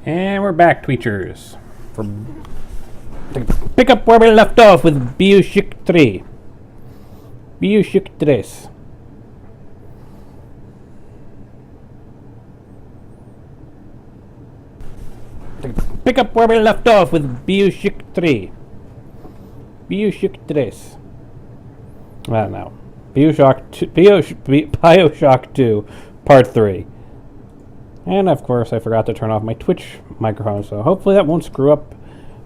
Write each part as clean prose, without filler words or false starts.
And we're back, Tweechers. To pick up where we left off with Bioshock 3. Bioshock 3. To pick up where we left off with Bioshock 3. Bioshock 3. I don't know. Bioshock 2, Part 3. And of course, I forgot to turn off my Twitch microphone, so hopefully that won't screw up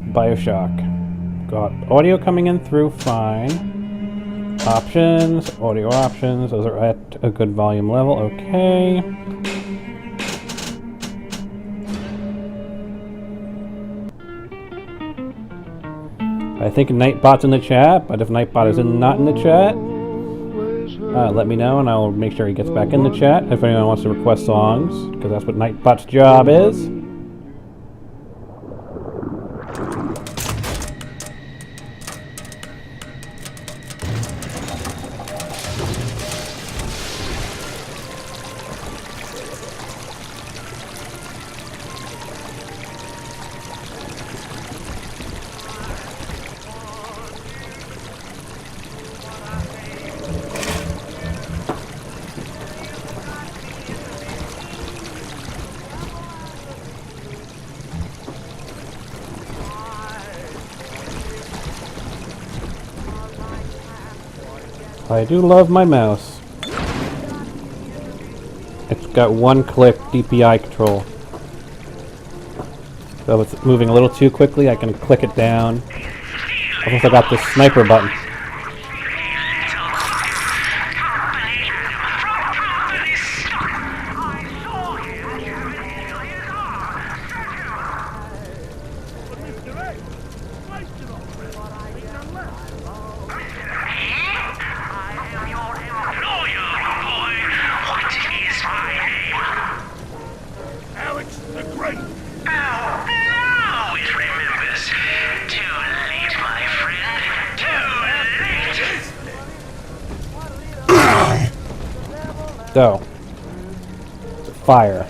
Bioshock. Got audio coming in through fine. Options, audio options, those are at a good volume level, okay. I think Nightbot's in the chat, but if Nightbot is not in the chat, let me know and I'll make sure he gets back in the chat if anyone wants to request songs, because that's what Nightbot's job is. I do love my mouse. It's got one-click DPI control. So if it's moving a little too quickly, I can click it down. Almost I got the sniper button. So, fire.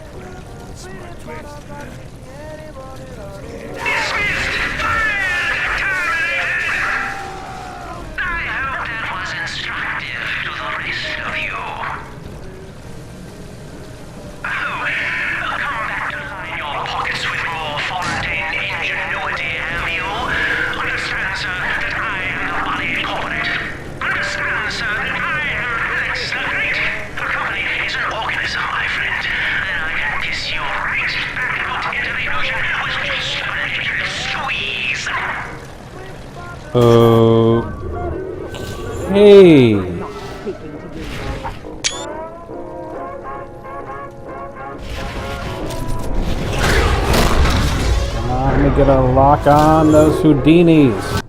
Okay. Come on, let me get a lock on those Houdinis.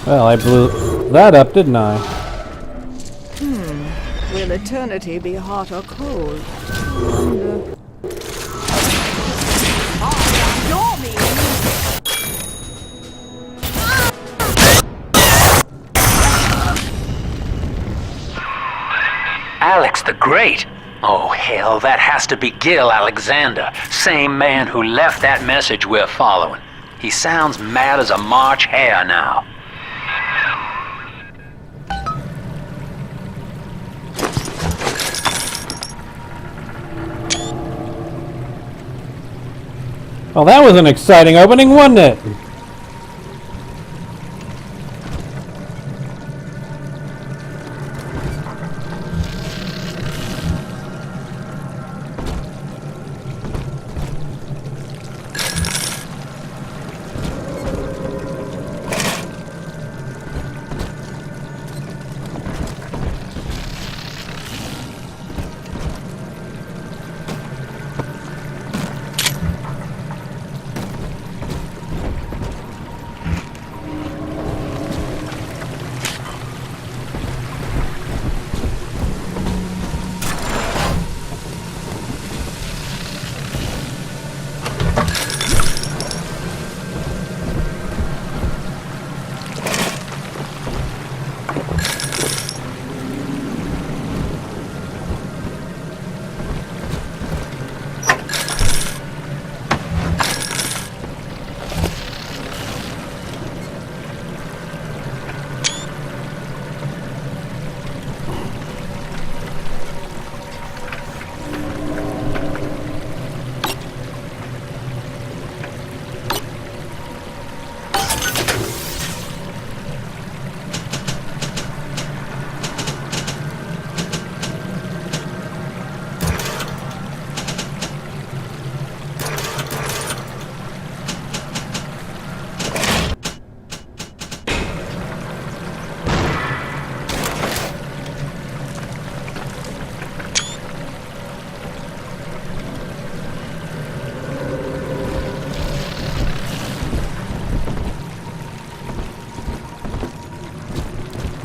Well, I blew that up, didn't I? Will eternity be hot or cold? I wonder. Alex the Great? Oh, hell, that has to be Gil Alexander, same man who left that message we're following. He sounds mad as a March hare now. Well, that was an exciting opening, wasn't it?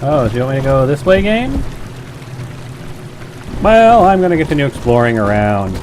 Oh, do you want me to go this way, game? Well, I'm gonna continue exploring around.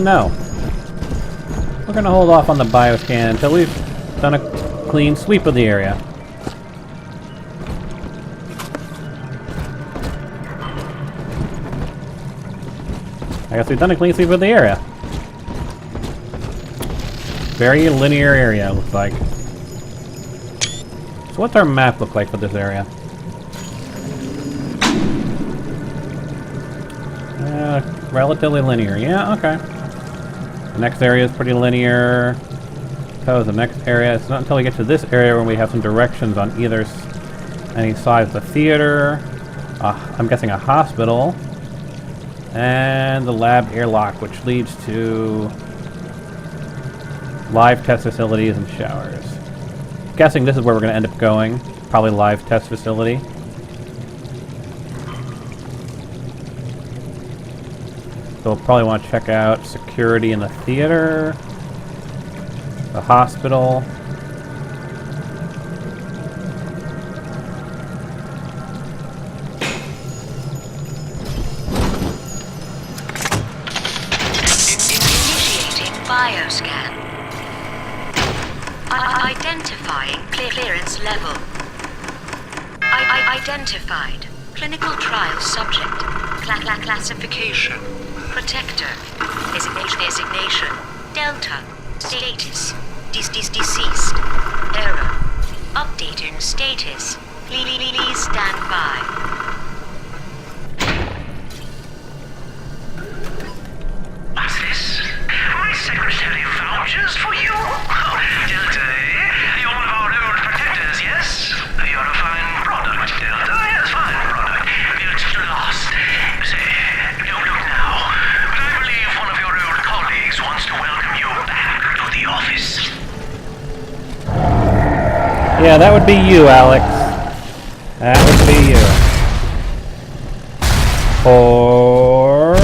No. We're gonna hold off on the bioscan until we've done a clean sweep of the area. I guess we've done a clean sweep of the area. Very linear area, looks like. So what's our map look like for this area? Relatively linear. Yeah, okay. The next area is pretty linear. So the next area, it's not until we get to this area when we have some directions on either any side of the theater. I'm guessing a hospital. And the lab airlock, which leads to live test facilities and showers. Guessing this is where we're going to end up going. Probably live test facility. So we'll probably want to check out security in the theater, the hospital. Initiating bioscan. Identifying clearance level. Identified. Clinical trial subject. Classification. Protector. Designation. Delta. Status. Deceased. Error. Updating status. Please stand by. What's this? My secretary vouchers for you? Oh, Delta, eh? You're one of our old protectors, yes? You're a fine product, Delta. Yes, fine product. Built to last. Say, don't look now, but I believe one of your old colleagues wants to welcome you back to the office. Yeah, that would be you, Alex. That would be you. Or...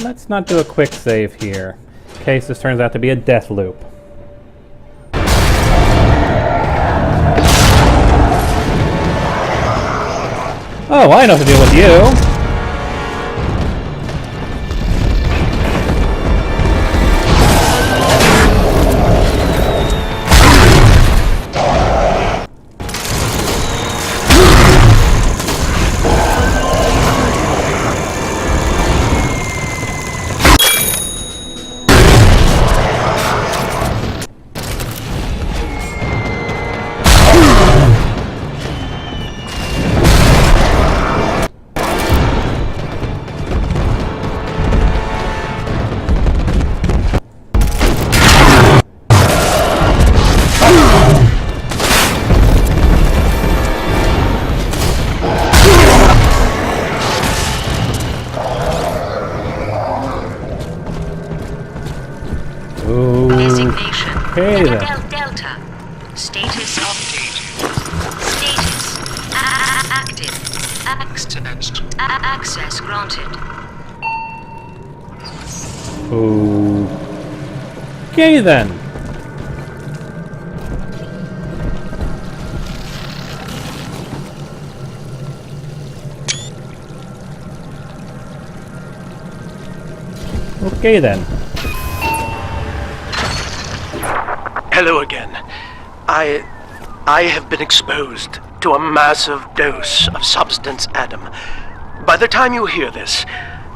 let's not do a quick save here, in case this turns out to be a death loop. Oh, I know what to deal with you! Designation. Okay then. Delta. Status updated. Status active. Access granted. Okay then. Okay then. Hello again. I have been exposed to a massive dose of substance Adam. By the time you hear this,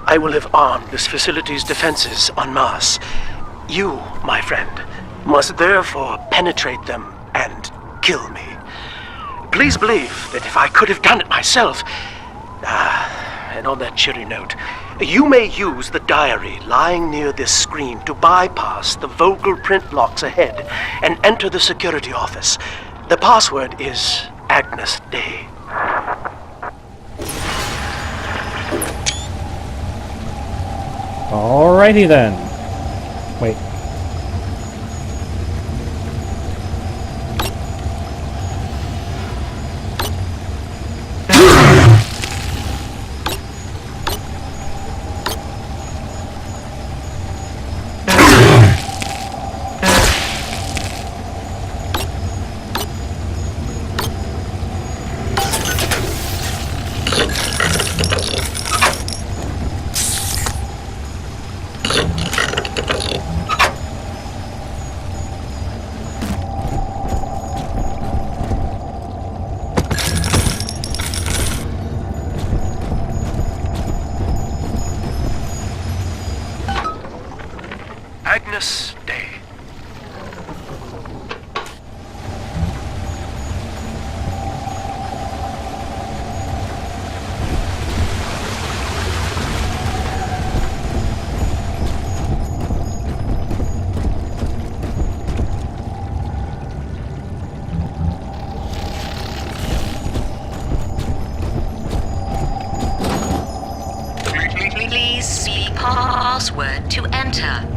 I will have armed this facility's defenses en masse. You, my friend, must therefore penetrate them and kill me. Please believe that if I could have done it myself... and on that cheery note, you may use the diary lying near this screen to bypass the vocal print locks ahead and enter the security office. The password is Agnes Day. Alrighty then. Wait. Agnes Day. Please see password to enter.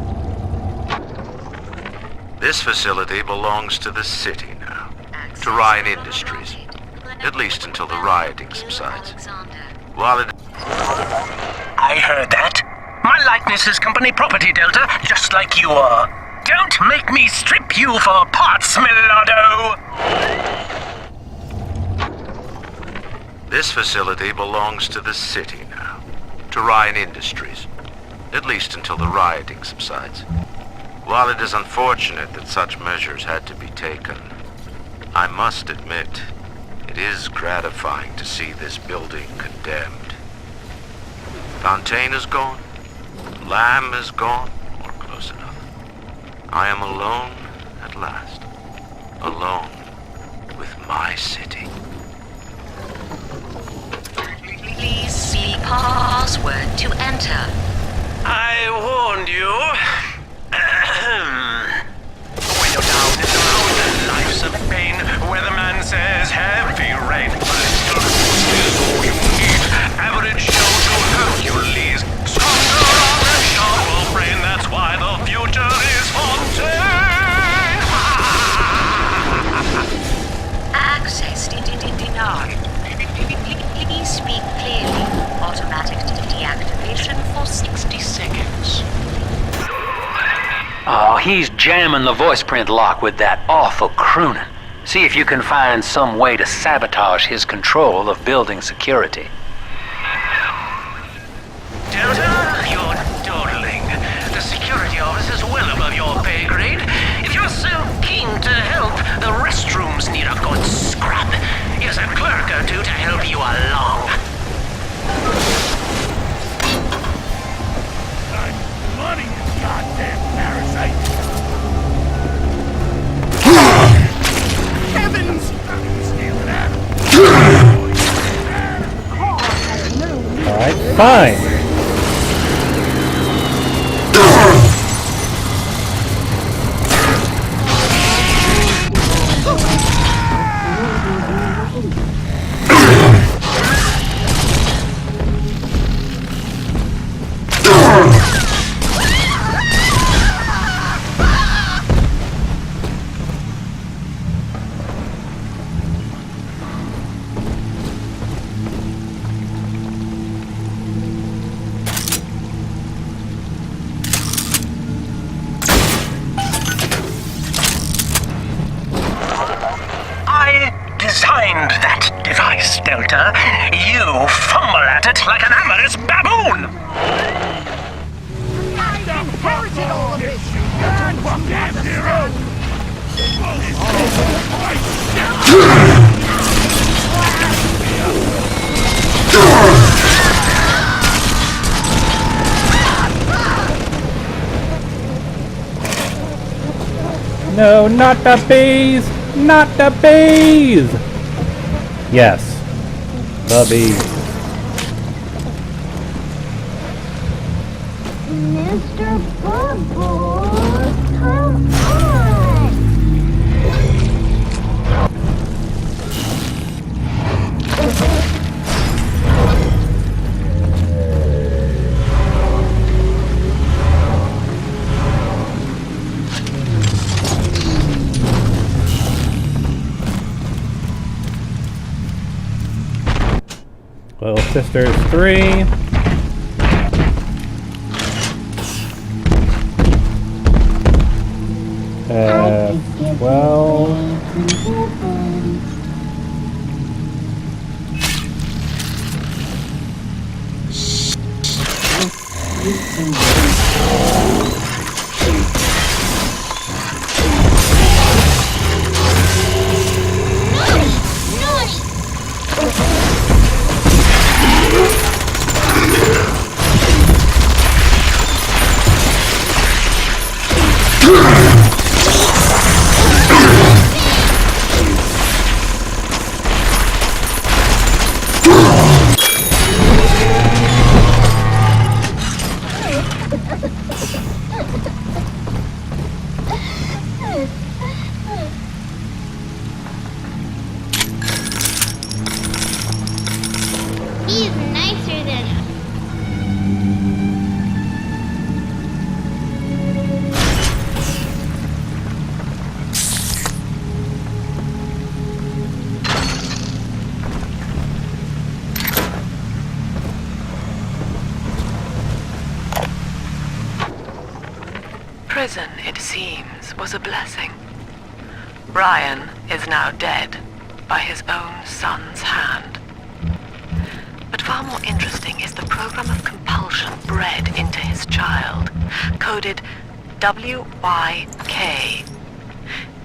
This facility belongs to the city now, to Ryan Industries, at least until the rioting subsides. While it... I heard that. My likeness is company property, Delta, just like you are. Don't make me strip you for parts, Millardo! This facility belongs to the city now, to Ryan Industries, at least until the rioting subsides. While it is unfortunate that such measures had to be taken, I must admit, it is gratifying to see this building condemned. Fontaine is gone. Lamb is gone, or close enough. I am alone at last. Alone with my city. Please see password to enter. I warned you. When you're down in the road and life's a pain, weatherman says heavy rain. Political force is all you need. Average show to Hercules. Stronger on a sharper brain, that's why the future is Fontaine. Access denied. Please speak clearly. Automatic deactivation for 60 seconds. Oh, he's jamming the voice print lock with that awful crooning. See if you can find some way to sabotage his control of building security. Delta, you're dawdling. The security office is well above your pay grade. If you're so keen to help, the restrooms need a good scrub. Here's a clerk or two to help you along. Money, you goddamn parasite! Heavens! Steal that! Alright, fine. Designed that device, Delta. You fumble at it like an amorous baboon! I inherited all of this! Learn from that zero! No, not the bees! Not the bees! Yes, the bees. Mr. Bubbles, come on! Little Sisters 3. Well... He's nicer than us. Prison, it seems, was a blessing. Brian is now dead by his own son's hand. But far more interesting is the program of compulsion bred into his child, coded WYK.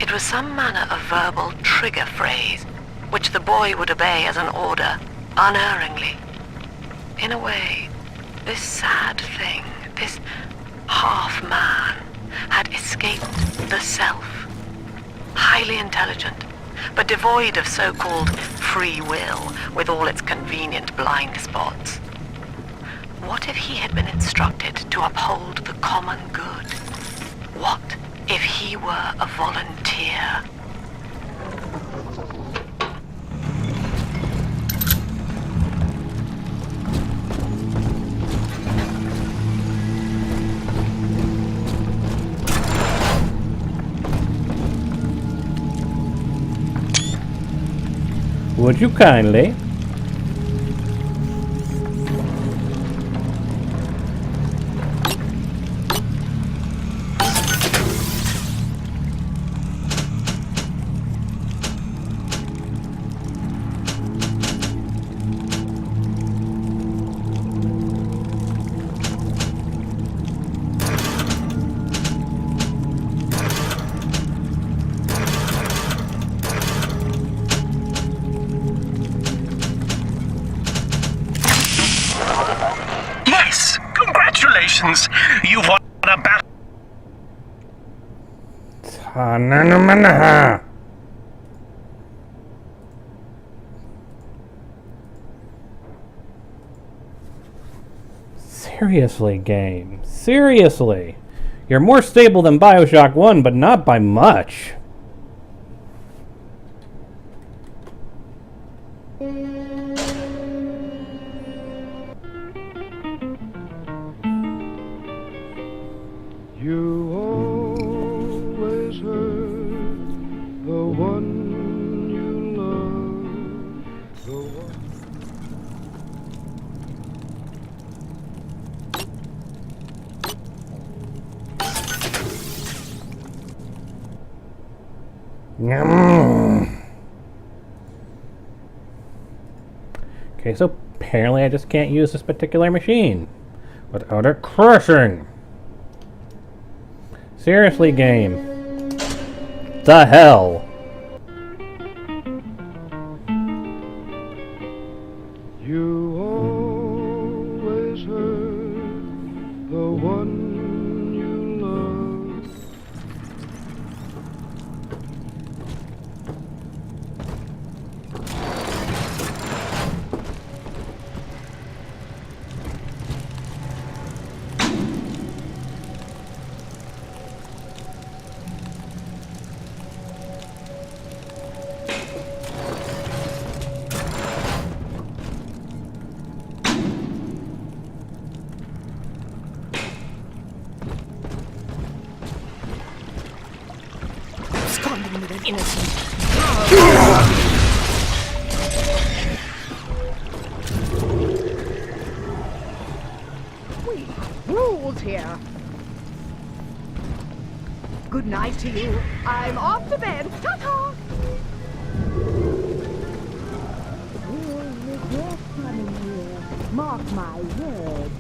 It was some manner of verbal trigger phrase, which the boy would obey as an order, unerringly. In a way, this sad thing, this half-man, had escaped the self. Highly intelligent, but devoid of so-called free will, with all its convenient blind spots. What if he had been instructed to uphold the common good? What if he were a volunteer? Would you kindly? Yes! Congratulations! You've won a battle. Ta-na-na-ma-na-ha. Seriously, game. Seriously. You're more stable than Bioshock 1, but not by much. You always hurt the one you love, the one. Okay, so apparently I just can't use this particular machine without it crashing. Seriously, game. The hell? You always hurt the one you love. Absconding with an innocent. We have rules here. Good night to you. I'm off to bed. Ta-ta! We'll regret coming here. Mark my words.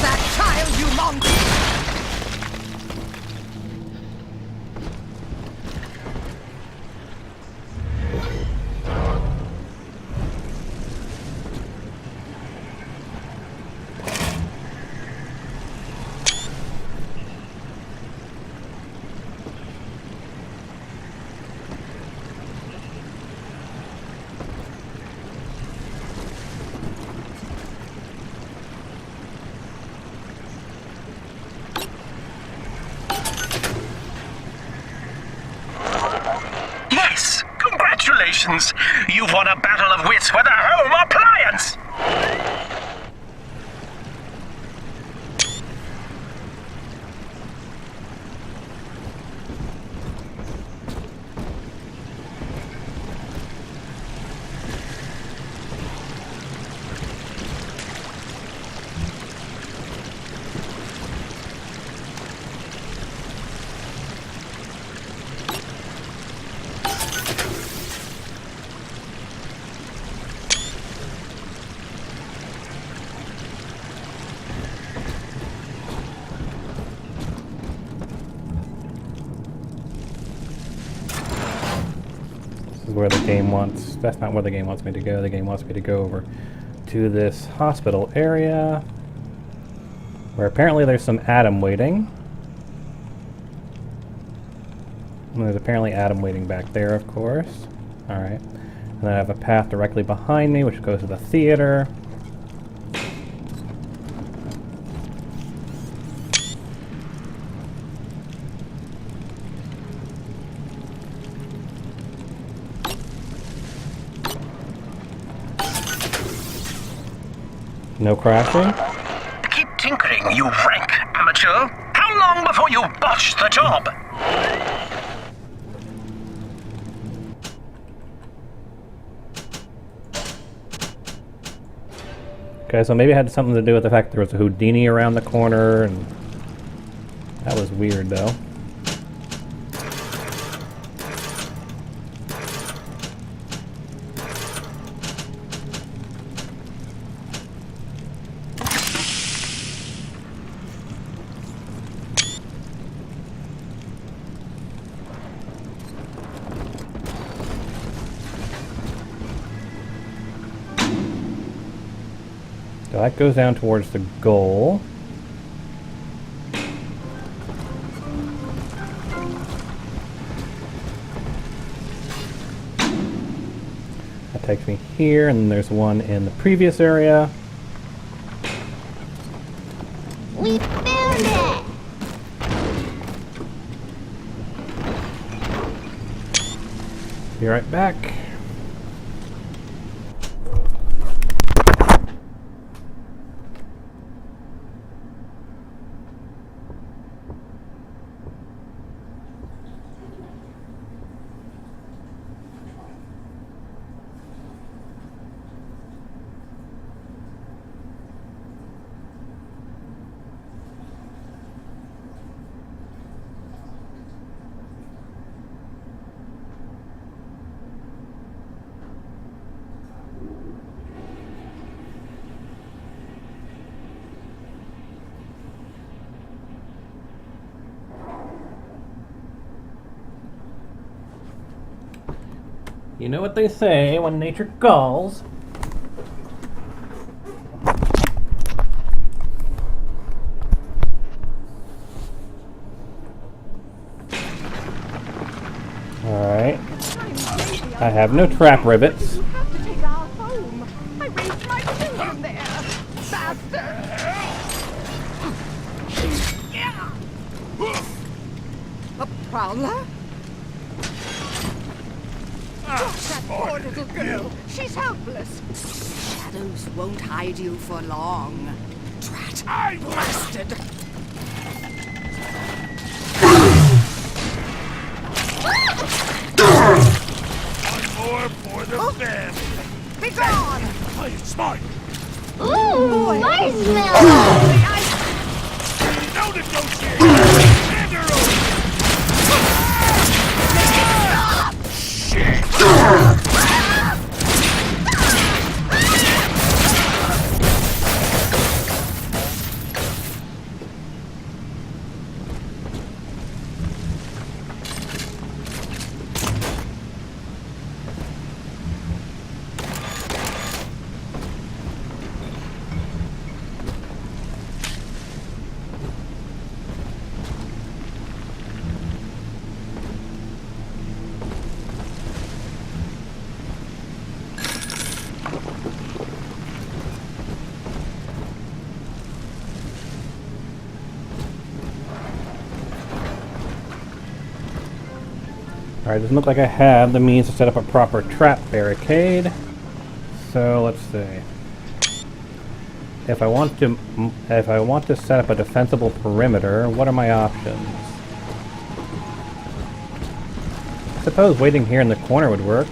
That child, you monster! Yes! Congratulations! You've won a battle of wits with a home appliance! where the game wants... That's not where the game wants me to go. The game wants me to go over to this hospital area, where apparently there's some Adam waiting. And there's apparently Adam waiting back there, of course. Alright. And then I have a path directly behind me, which goes to the theater. No crashing? Keep tinkering, you rank amateur. How long before you botch the job? Okay, so maybe it had something to do with the fact there was a Houdini around the corner, and that was weird, though. So that goes down towards the goal. That takes me here, and then there's one in the previous area. We found it! Be right back. You know what they say, when nature calls. Alright. I have no trap rivets. You have to take our home. I raised my children there. Bastard! A prowler? That poor little girl. She's helpless. Shadows won't hide you for long. Drat. Bastard. One more for the family. Be gone! Play it smart. Ooh, marshmallow! No negotiating. Hand her over. Alright, doesn't look like I have the means to set up a proper trap barricade. So let's see. If I want to set up a defensible perimeter, what are my options? I suppose waiting here in the corner would work.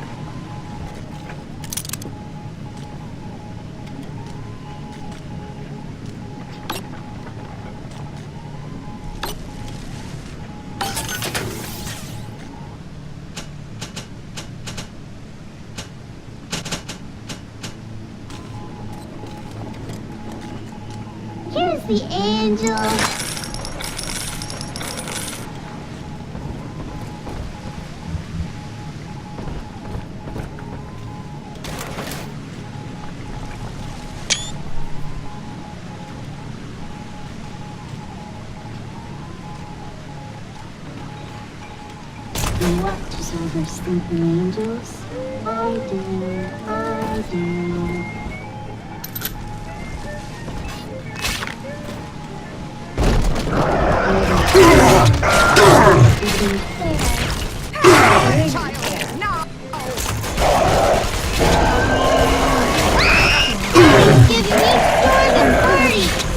Here's the angel. You watches over sleeping angels. I do, I do. Giving me stores and parties.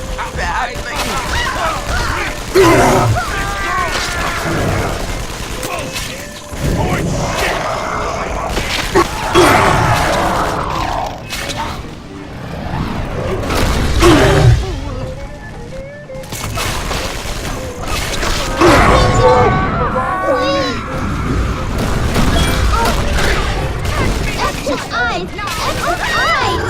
Extra eyes! Extra eyes!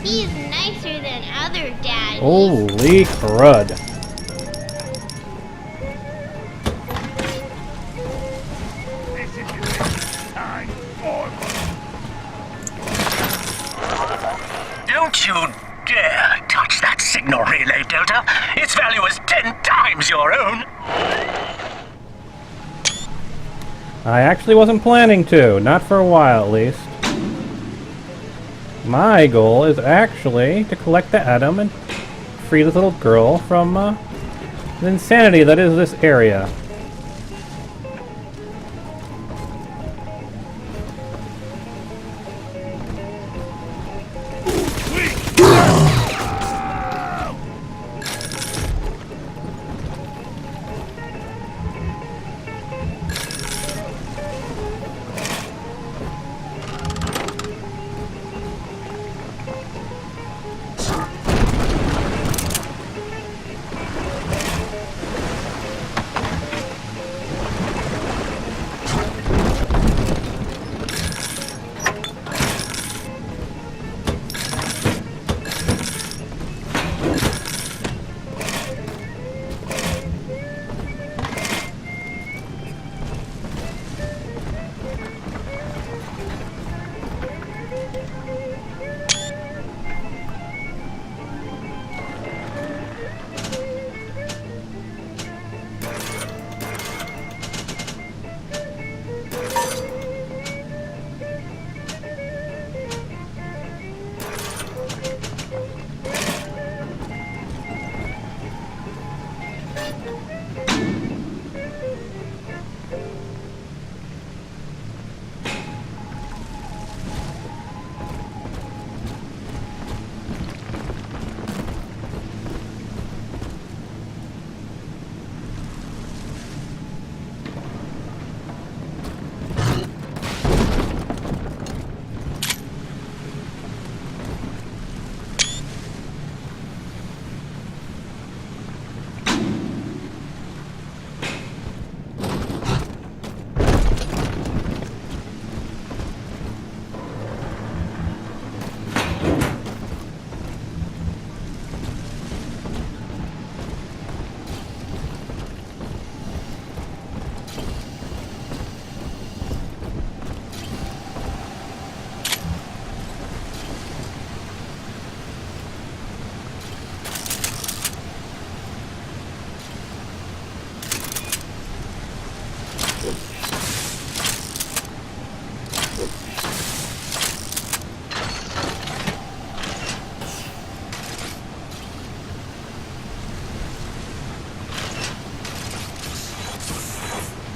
He's nicer than other daddies. Holy crud. This is time for Don't you dare touch that signal relay, Delta. Its value is 10 times your own. I actually wasn't planning to. Not for a while, at least. My goal is actually to collect the atom and free this little girl from the insanity that is this area.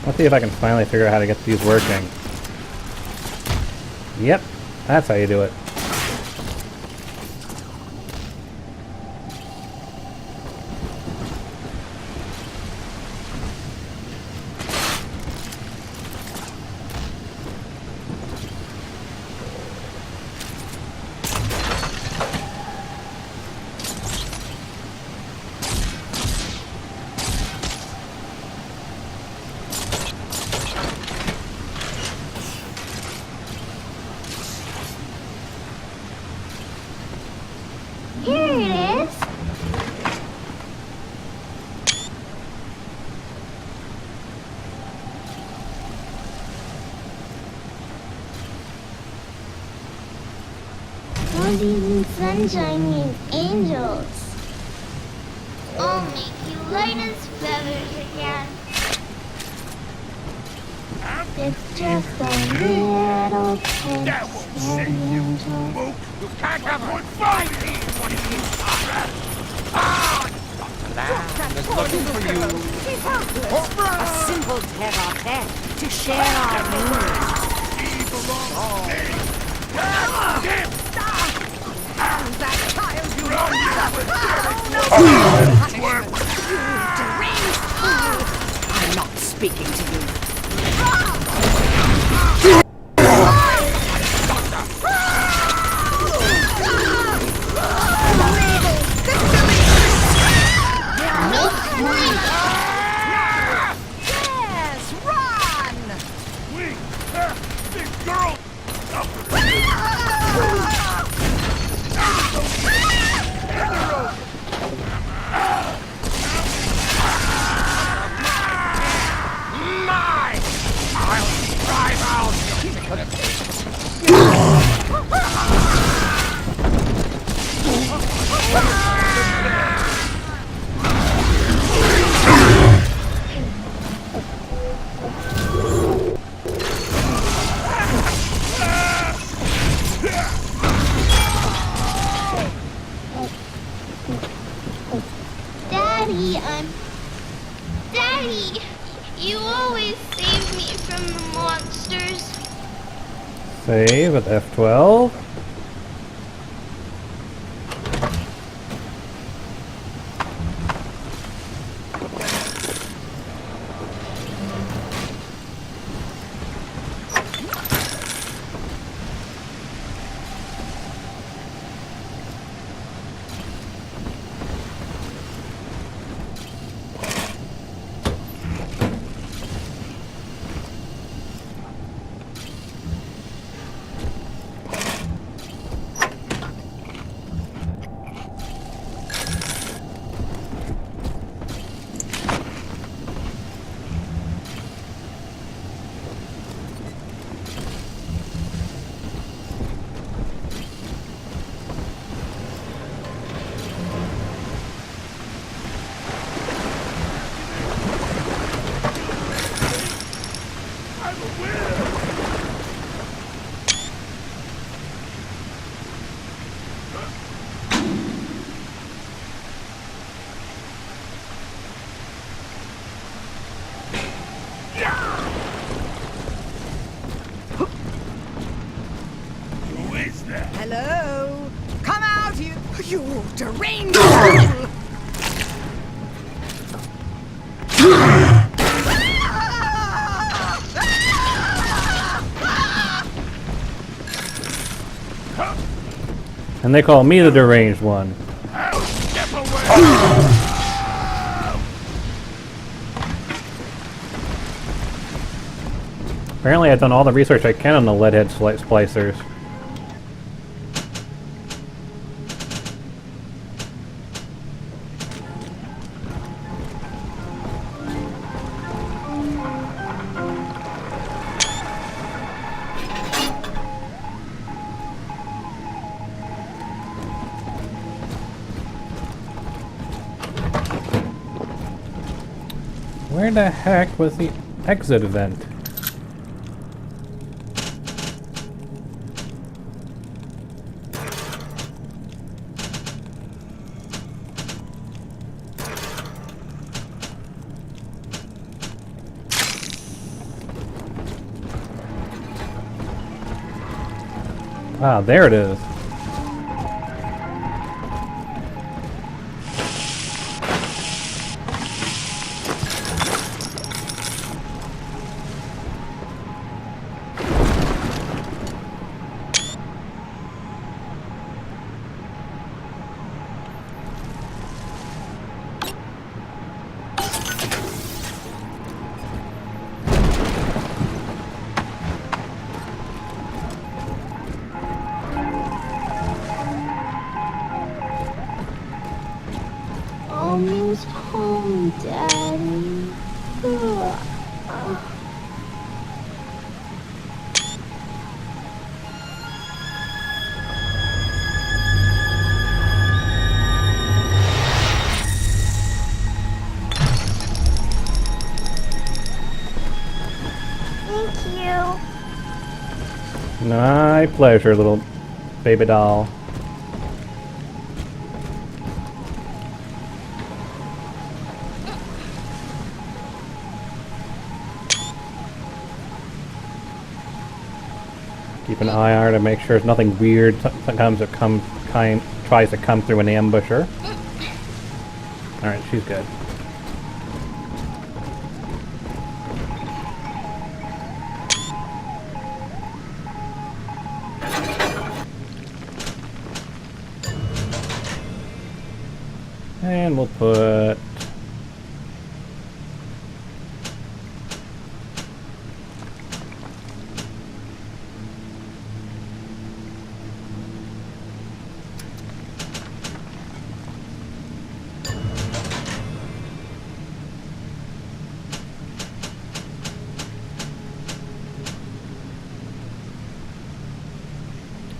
Let's see if I can finally figure out how to get these working. Yep, that's how you do it. Don't even sunshine means angels. I'll make you light as feathers again. It's just a little taste. That won't save you, Mook. You can't have one fight! Lamb is looking for you. A simple tete-a-tete to share our meals. That child you I'm not speaking to you. Yes, run! Wait! This girl! Mine! I'll drive out! Daddy, Daddy, you always save me from the monsters. Save at F12. Who is that? Hello? Come out, you deranged fool! And they call me the deranged one. Step away! Apparently I've done all the research I can on the leadhead splicers. Where the heck was the exit event? Ah, there it is. Thank you. My pleasure, little baby doll. Keep an eye on her to make sure there's nothing weird. Sometimes it tries to come through and ambush her. Alright, she's good. And we'll put...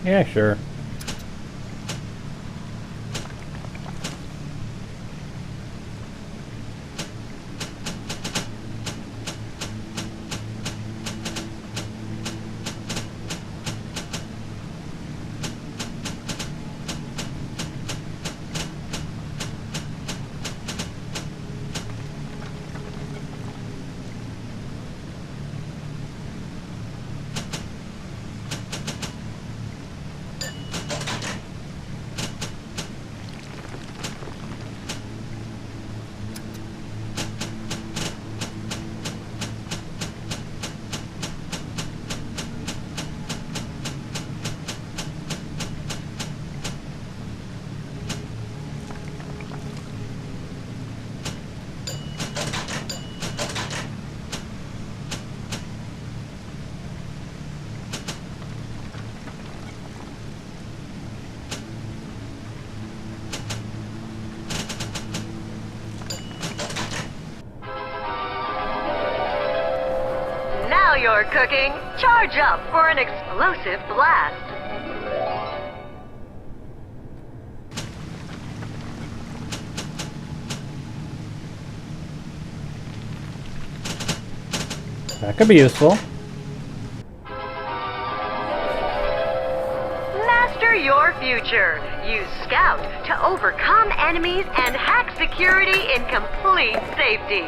Yeah, sure. Now you're cooking. Charge up for an explosive blast. That could be useful. Master your future. Use Scout to overcome enemies and hack security in complete safety.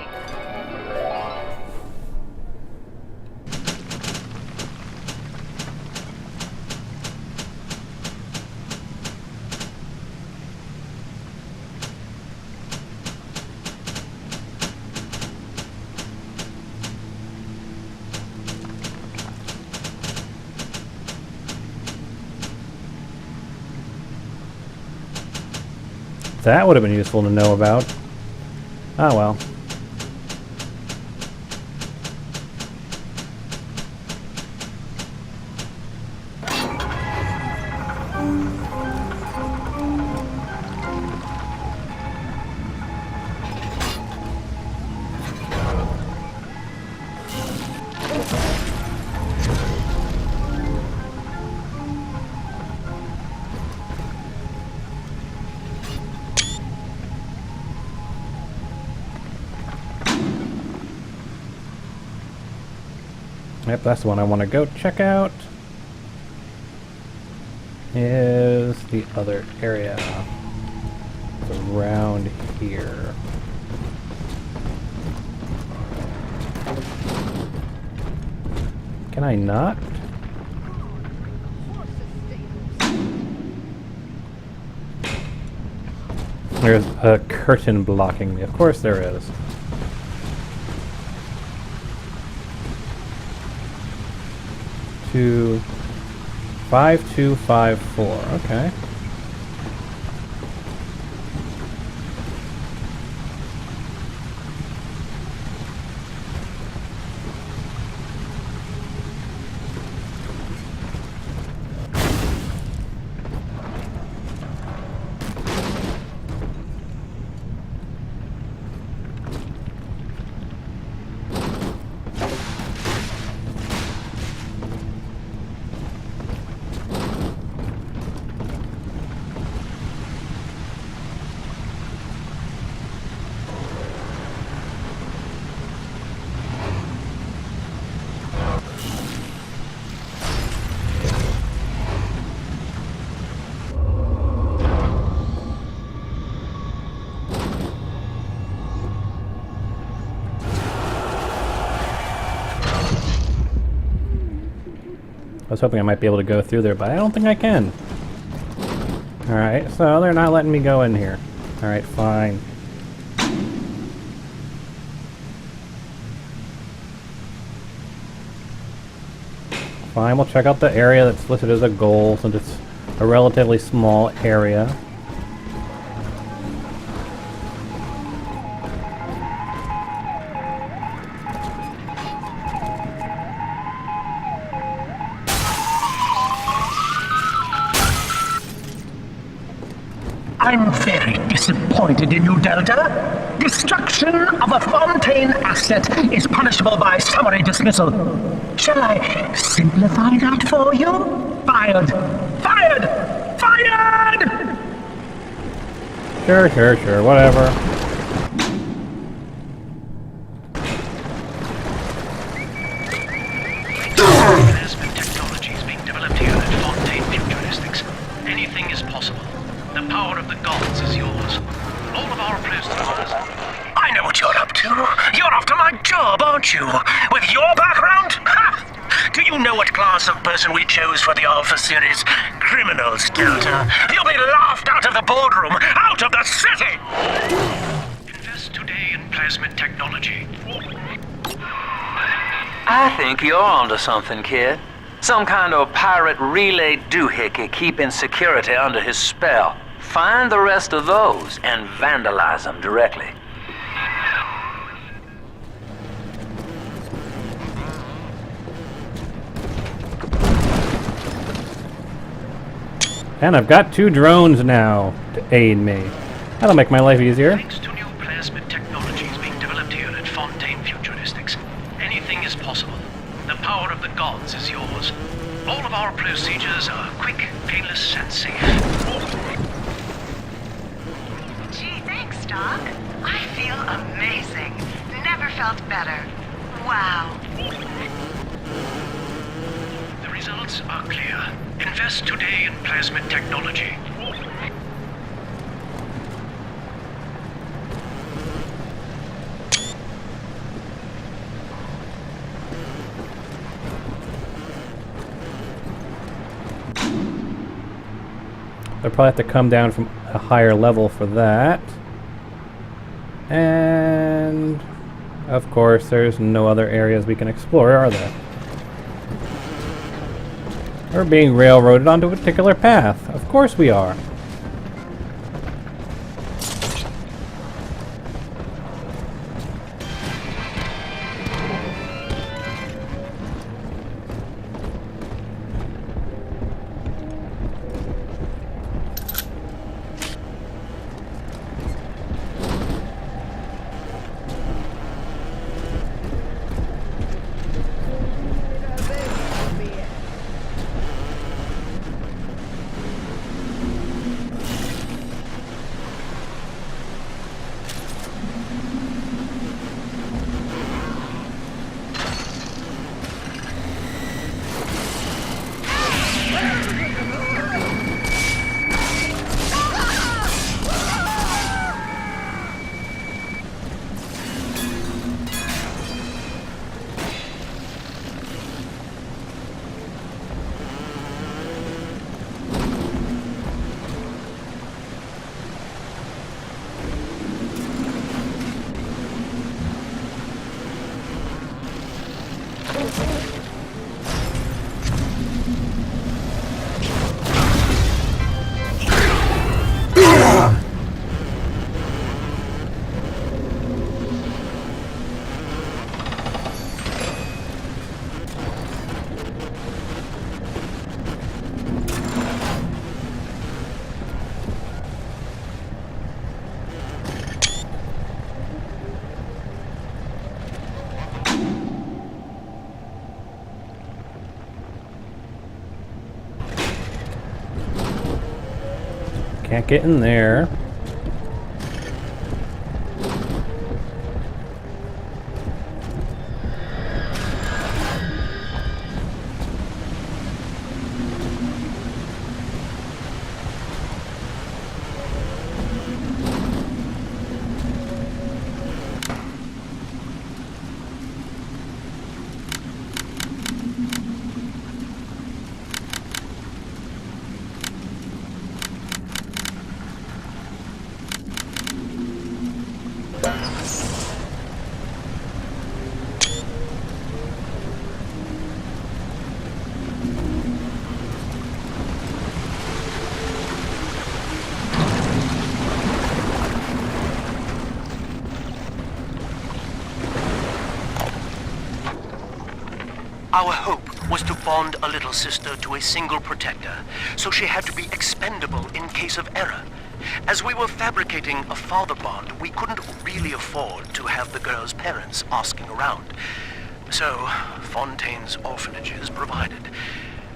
That would have been useful to know about. Ah, well. Yep, that's the one I want to go check out. Is the other area. It's around here. Can I not? There's a curtain blocking me. Of course there is. 5254. Okay. was hoping I might be able to go through there, but I don't think I can. Alright, so they're not letting me go in here. Alright, fine. Fine, we'll check out the area that's listed as a goal, since it's a relatively small area. I'm very disappointed in you, Delta. Destruction of a Fontaine asset is punishable by summary dismissal. Shall I simplify that for you? Fired! Fired! Fired! Sure, whatever. Plasmid technology is being developed here at Fontaine Futuristics. Anything is possible. The power of the gods is yours. All of our procedures. I know what you're up to. You're after my job, aren't you? With your background? Ha! Do you know what class of person we chose for the Alpha series? Criminals, Delta. You'll be laughed out of the boardroom, out of the city! Invest today in plasmid technology. I think you're onto something, kid. Some kind of pirate relay doohickey keeping security under his spell. Find the rest of those and vandalize them directly. And I've got 2 drones now to aid me. That'll make my life easier. Thanks to new plasmid technologies being developed here at Fontaine Futuristics, anything is possible. The power of the gods is yours. All of our procedures are quick, painless, and safe. Gee, thanks, Doc. I feel amazing. Never felt better. Wow. The results are clear. Invest today in plasmid technology. I'll probably have to come down from a higher level for that. And of course, there's no other areas we can explore, are there? We're being railroaded onto a particular path. Of course we are. Can't get in there. Our hope was to bond a little sister to a single protector, so she had to be expendable in case of error. As we were fabricating a father bond, we couldn't really afford to have the girl's parents asking around. So, Fontaine's orphanages provided,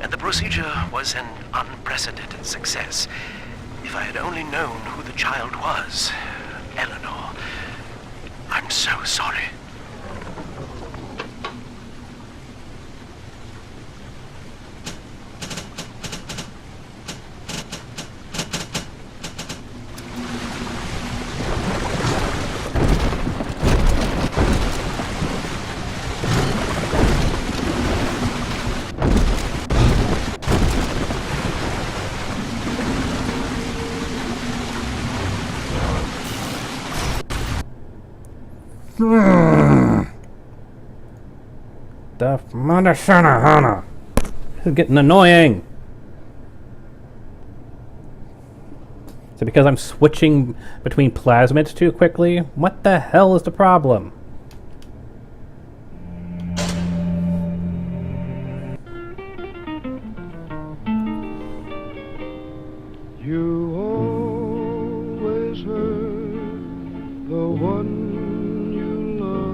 and the procedure was an unprecedented success. If I had only known who the child was, Eleanor, I'm so sorry. The mother shana hana. This is getting annoying. Is it because I'm switching between plasmids too quickly? What the hell is the problem? You always hurt the one you love.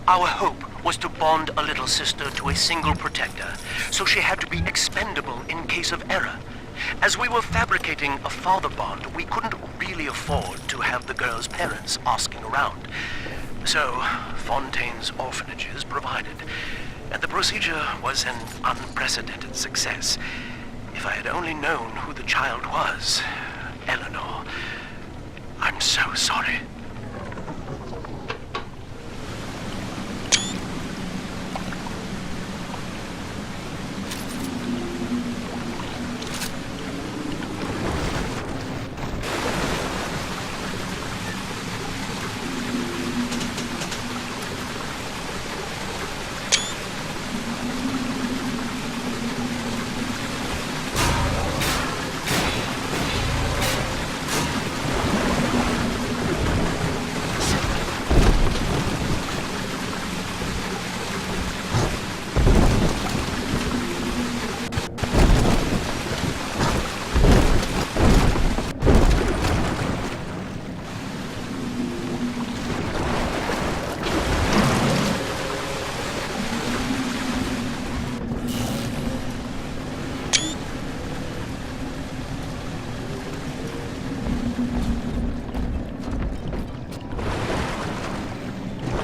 Our hope was to bond a little sister to a single protector, so she had to be expendable in case of error. As we were fabricating a father bond, we couldn't really afford to have the girl's parents asking around. So, Fontaine's orphanages provided, and the procedure was an unprecedented success. If I had only known who the child was, Eleanor, I'm so sorry.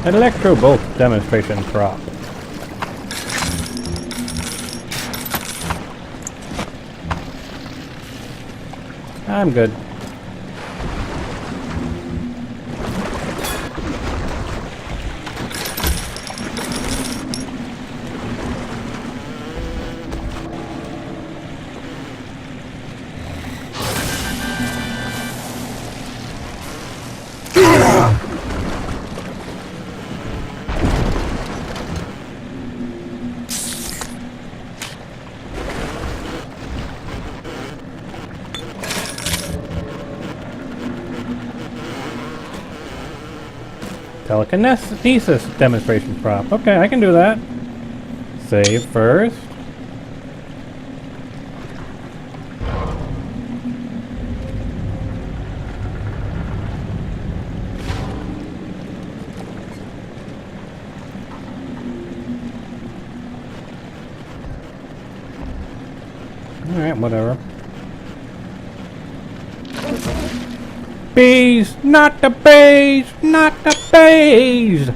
An electro bolt demonstration prop. I'm good. Telekinesis demonstration prop. Okay, I can do that. Save first. Alright, whatever. Bees! Not the bees! Not the bees!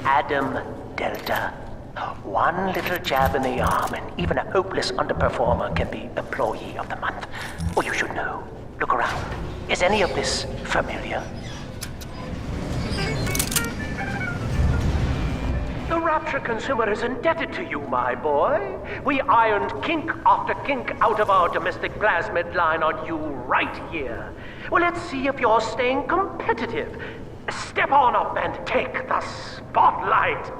Adam Delta. One little jab in the arm, and even a hopeless underperformer can be Employee of the Month. Oh, you should know. Look around. Is any of this familiar? The Rapture consumer is indebted to you, my boy. We ironed kink after kink out of our domestic plasmid line on you right here. Well, let's see if you're staying competitive. Step on up and take the spotlight.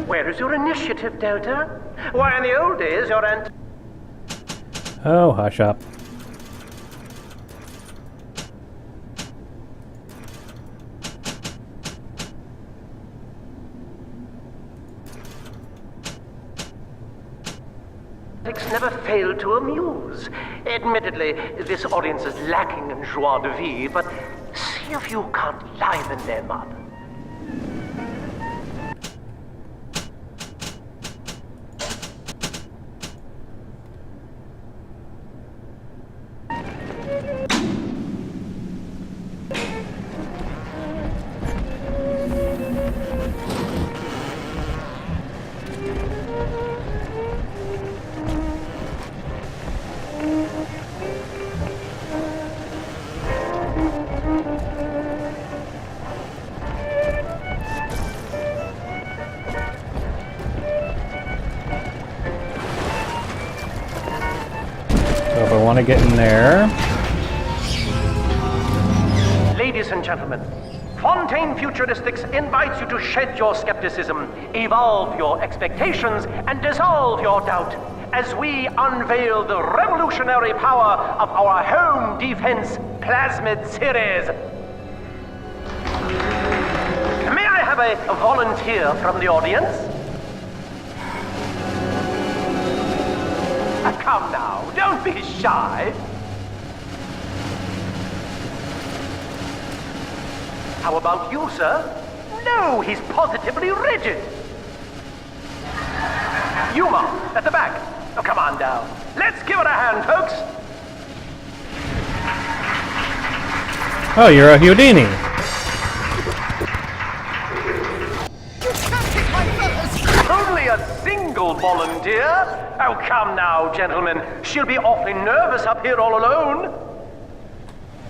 Where is your initiative, Delta? Why, in the old days, your Oh, hush up. never failed to amuse. Admittedly, this audience is lacking in joie de vivre, but see if you can't liven them up. So if I want to get in there... Ladies and gentlemen, Fontaine Futuristics invites you to shed your skepticism, evolve your expectations, and dissolve your doubt as we unveil the revolutionary power of our home defense plasmid series. May I have a volunteer from the audience? Come now, don't be shy. How about you, sir? No, he's positively rigid. Yuma, at the back. Oh, come on down. Let's give it a hand, folks. Oh, you're a Houdini. Only a single volunteer? Oh, come now, gentlemen. She'll be awfully nervous up here all alone.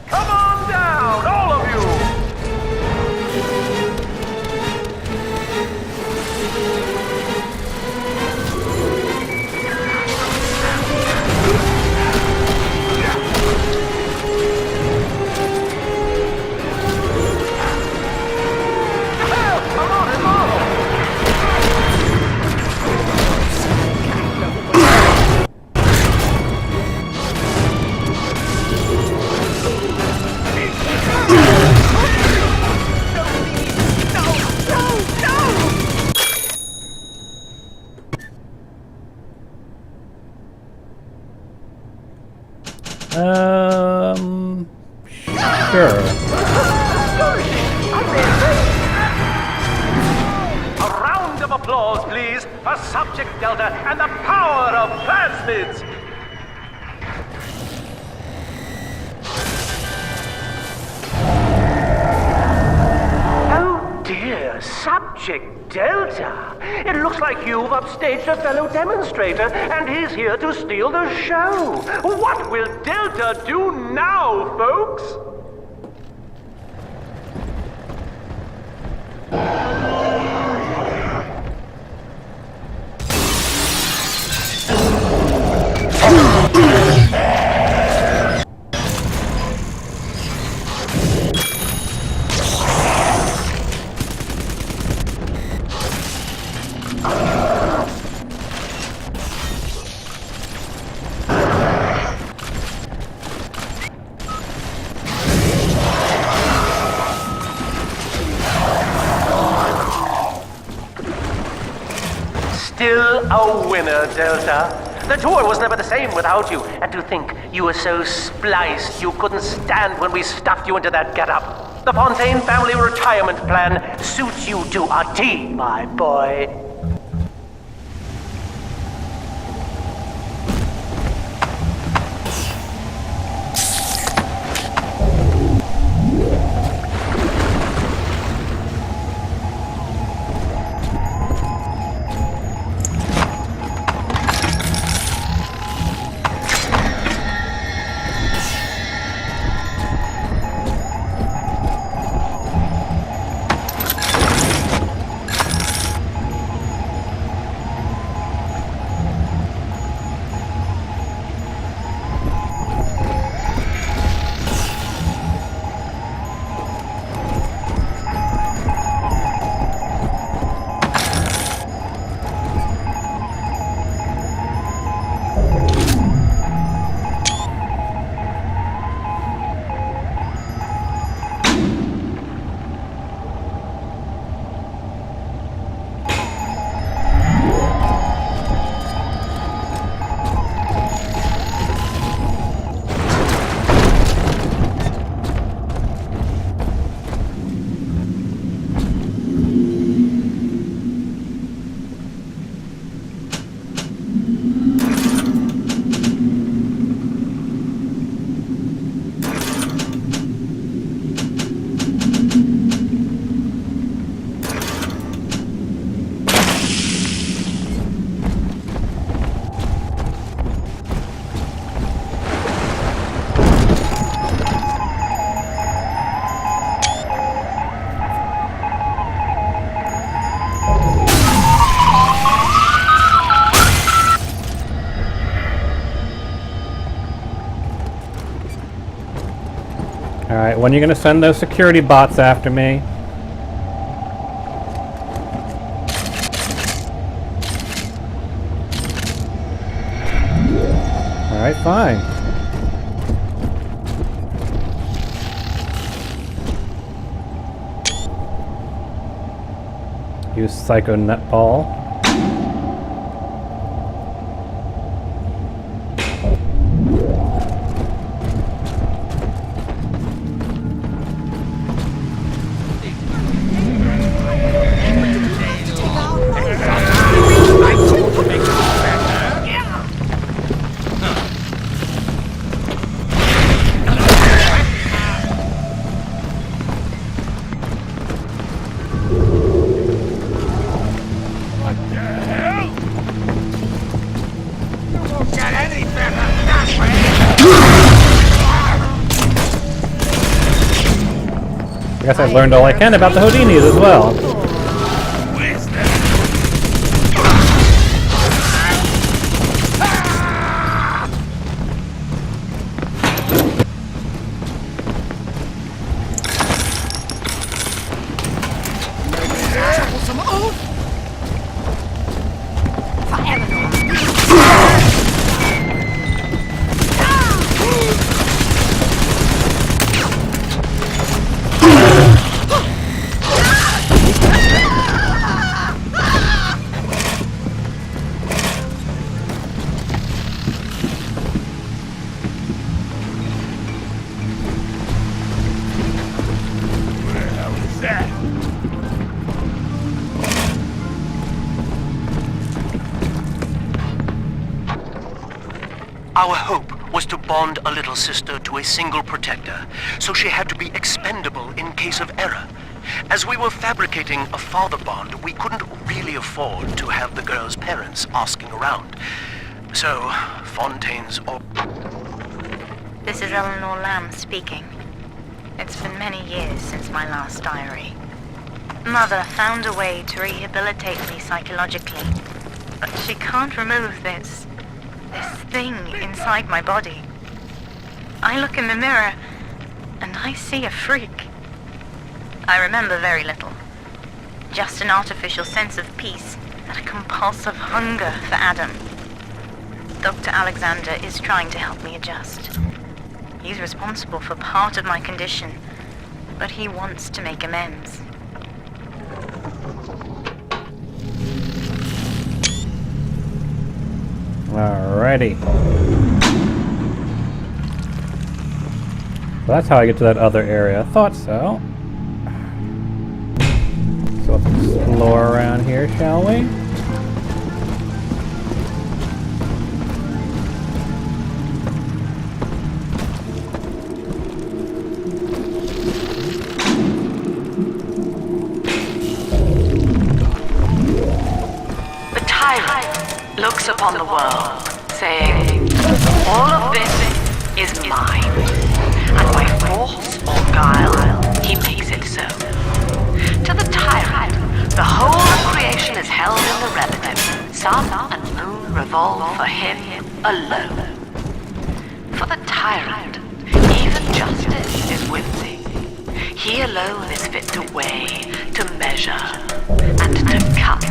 Come on down, all of you! Sure. A round of applause, please, for Subject Delta and the power of plasmids. Oh dear, Subject Delta. It looks like you've upstaged a fellow demonstrator, and he's here to steal the show. What will Delta do now, folks? Still a winner, Delta. The tour was never the same without you. And to think you were so spliced you couldn't stand when we stuffed you into that getup. The Fontaine family retirement plan suits you to a T, my boy. Alright, when are you going to send those security bots after me? Alright, fine. Use Psycho Netball. I guess I've learned all I can about the Houdinis as well. Our hope was to bond a little sister to a single protector, so she had to be expendable in case of error. As we were fabricating a father bond, we couldn't really afford to have the girl's parents asking around. So, Fontaine's This is Eleanor Lamb speaking. It's been many years since my last diary. Mother found a way to rehabilitate me psychologically, but she can't remove this thing inside my body. I look in the mirror, and I see a freak. I remember very little. Just an artificial sense of peace and a compulsive hunger for Adam. Dr. Alexander is trying to help me adjust. He's responsible for part of my condition, but he wants to make amends. Alrighty. Well, that's how I get to that other area. I thought so. explore around here, shall we? The tyrant looks upon the world, saying, all of this is mine, and by force or guile, he makes it so. To the tyrant, the whole of creation is held in the relative. Sun and moon revolve for him alone. For the tyrant, even justice is whimsy. He alone is fit to weigh, to measure, and to cut.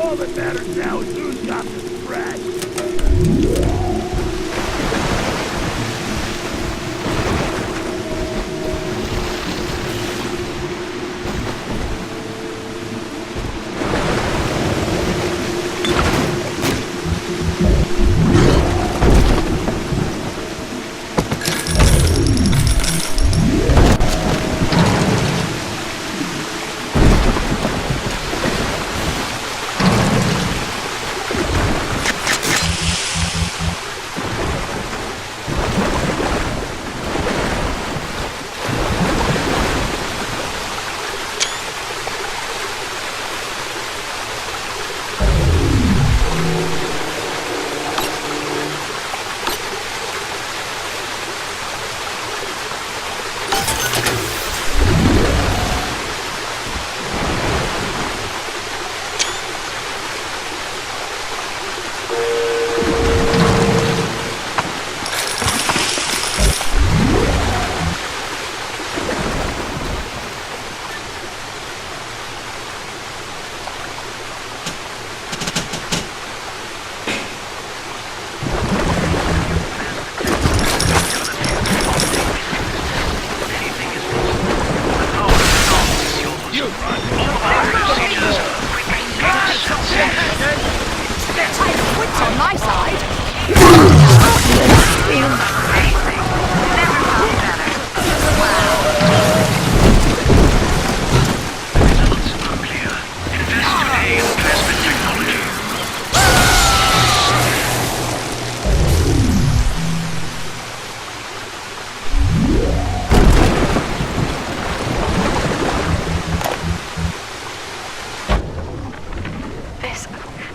All that matters now is who's got the scratch.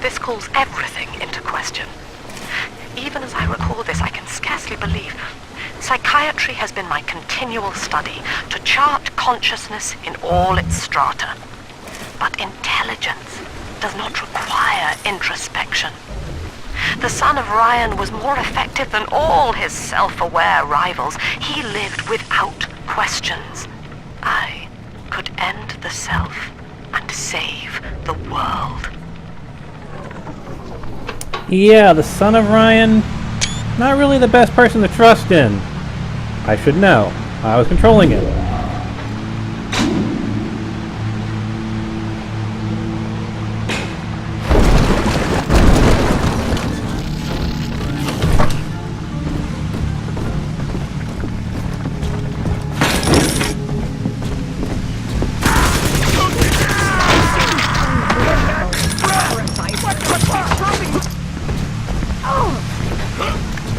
This calls everything into question. Even as I record this, I can scarcely believe. Psychiatry has been my continual study to chart consciousness in all its strata. But intelligence does not require introspection. The son of Ryan was more effective than all his self-aware rivals. He lived without questions. I could end the self and save the world. Yeah, the son of Ryan, not really the best person to trust in. I should know. I was controlling it.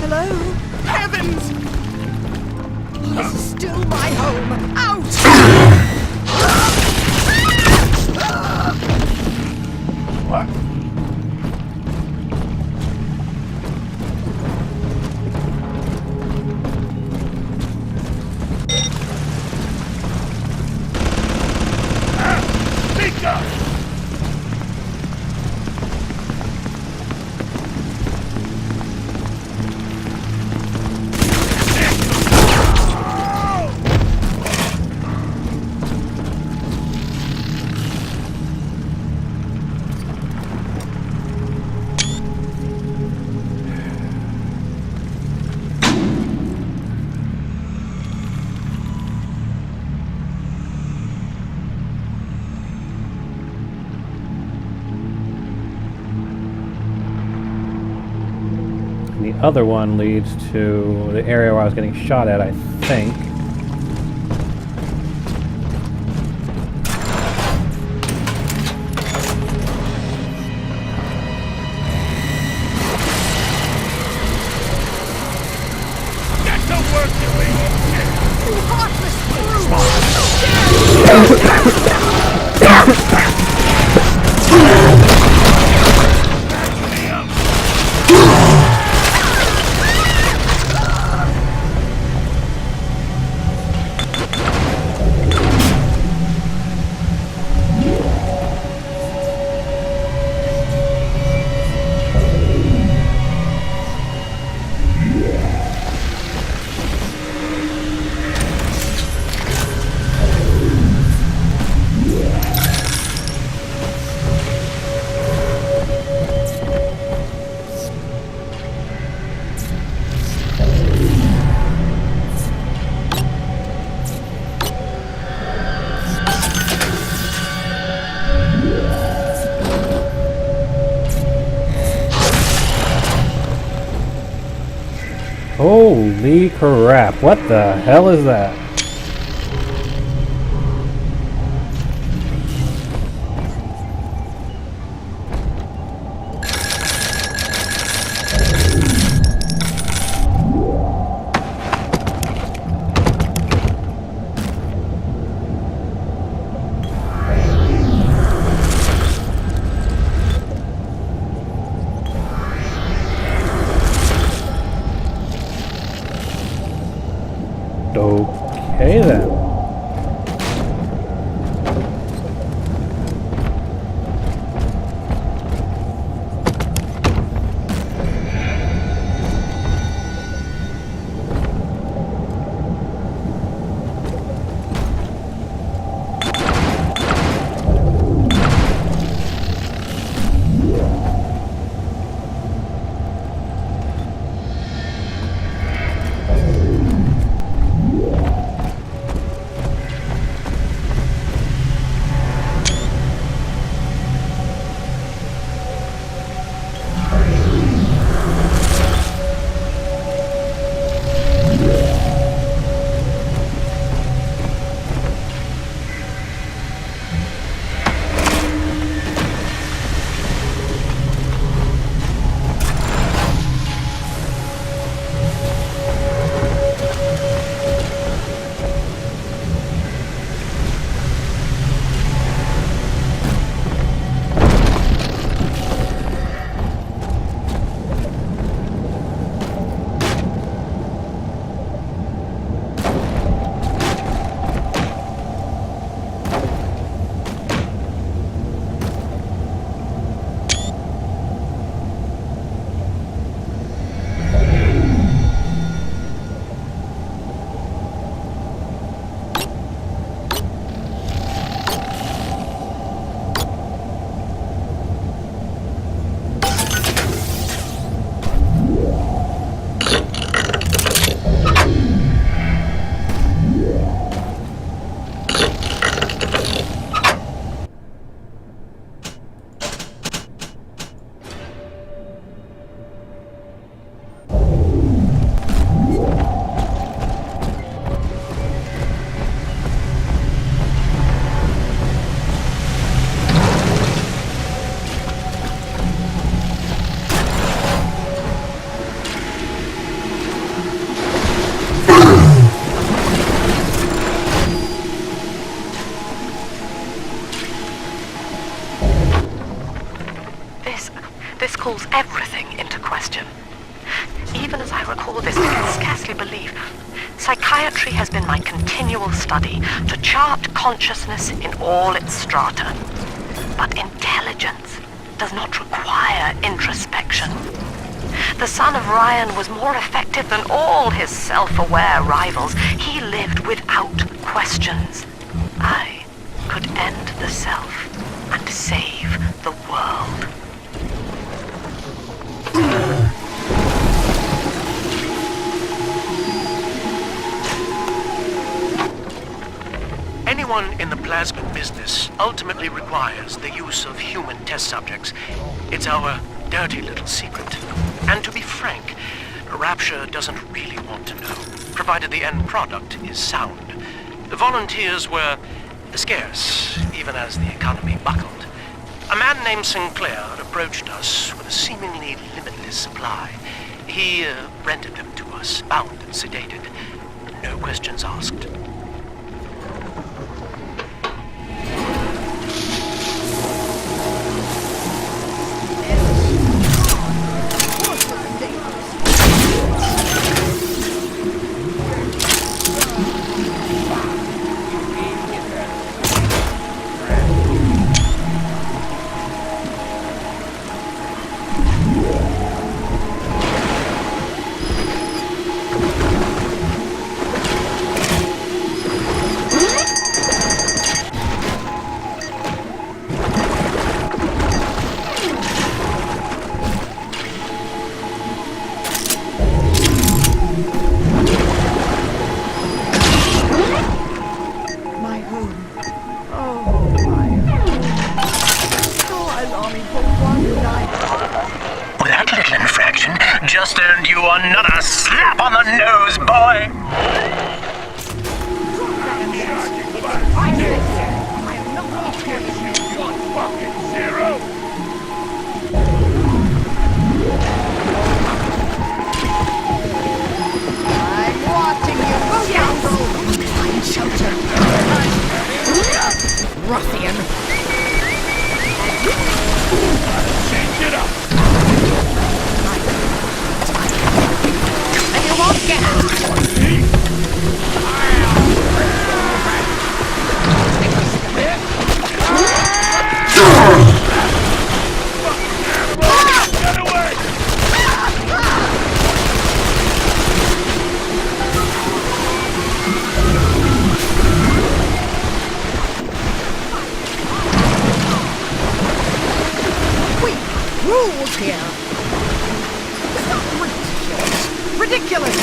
Hello? Heavens! This is still my home. the other one leads to the area where I was getting shot at, I think. Get to work, you little shit! You heartless Holy crap, what the hell is that? Okay then. This calls everything into question. Even as I recall this, I can scarcely believe. Psychiatry has been my continual study to chart consciousness in all its strata. But intelligence does not require introspection. The son of Ryan was more effective than all his self-aware rivals. He lived without questions. I could end the self and save the world. Anyone in the plasmid business ultimately requires the use of human test subjects. It's our dirty little secret. And to be frank, Rapture doesn't really want to know, provided the end product is sound. The volunteers were scarce, even as the economy buckled. A man named Sinclair approached us with a seemingly limitless supply. He rented them to us, bound and sedated. No questions asked. Just earned you another slap on the nose, boy! I'm watching you, scoundrel! Find shelter! Ruffian! Change it up! And you won't get out! Get away! We rules here! Ridiculous!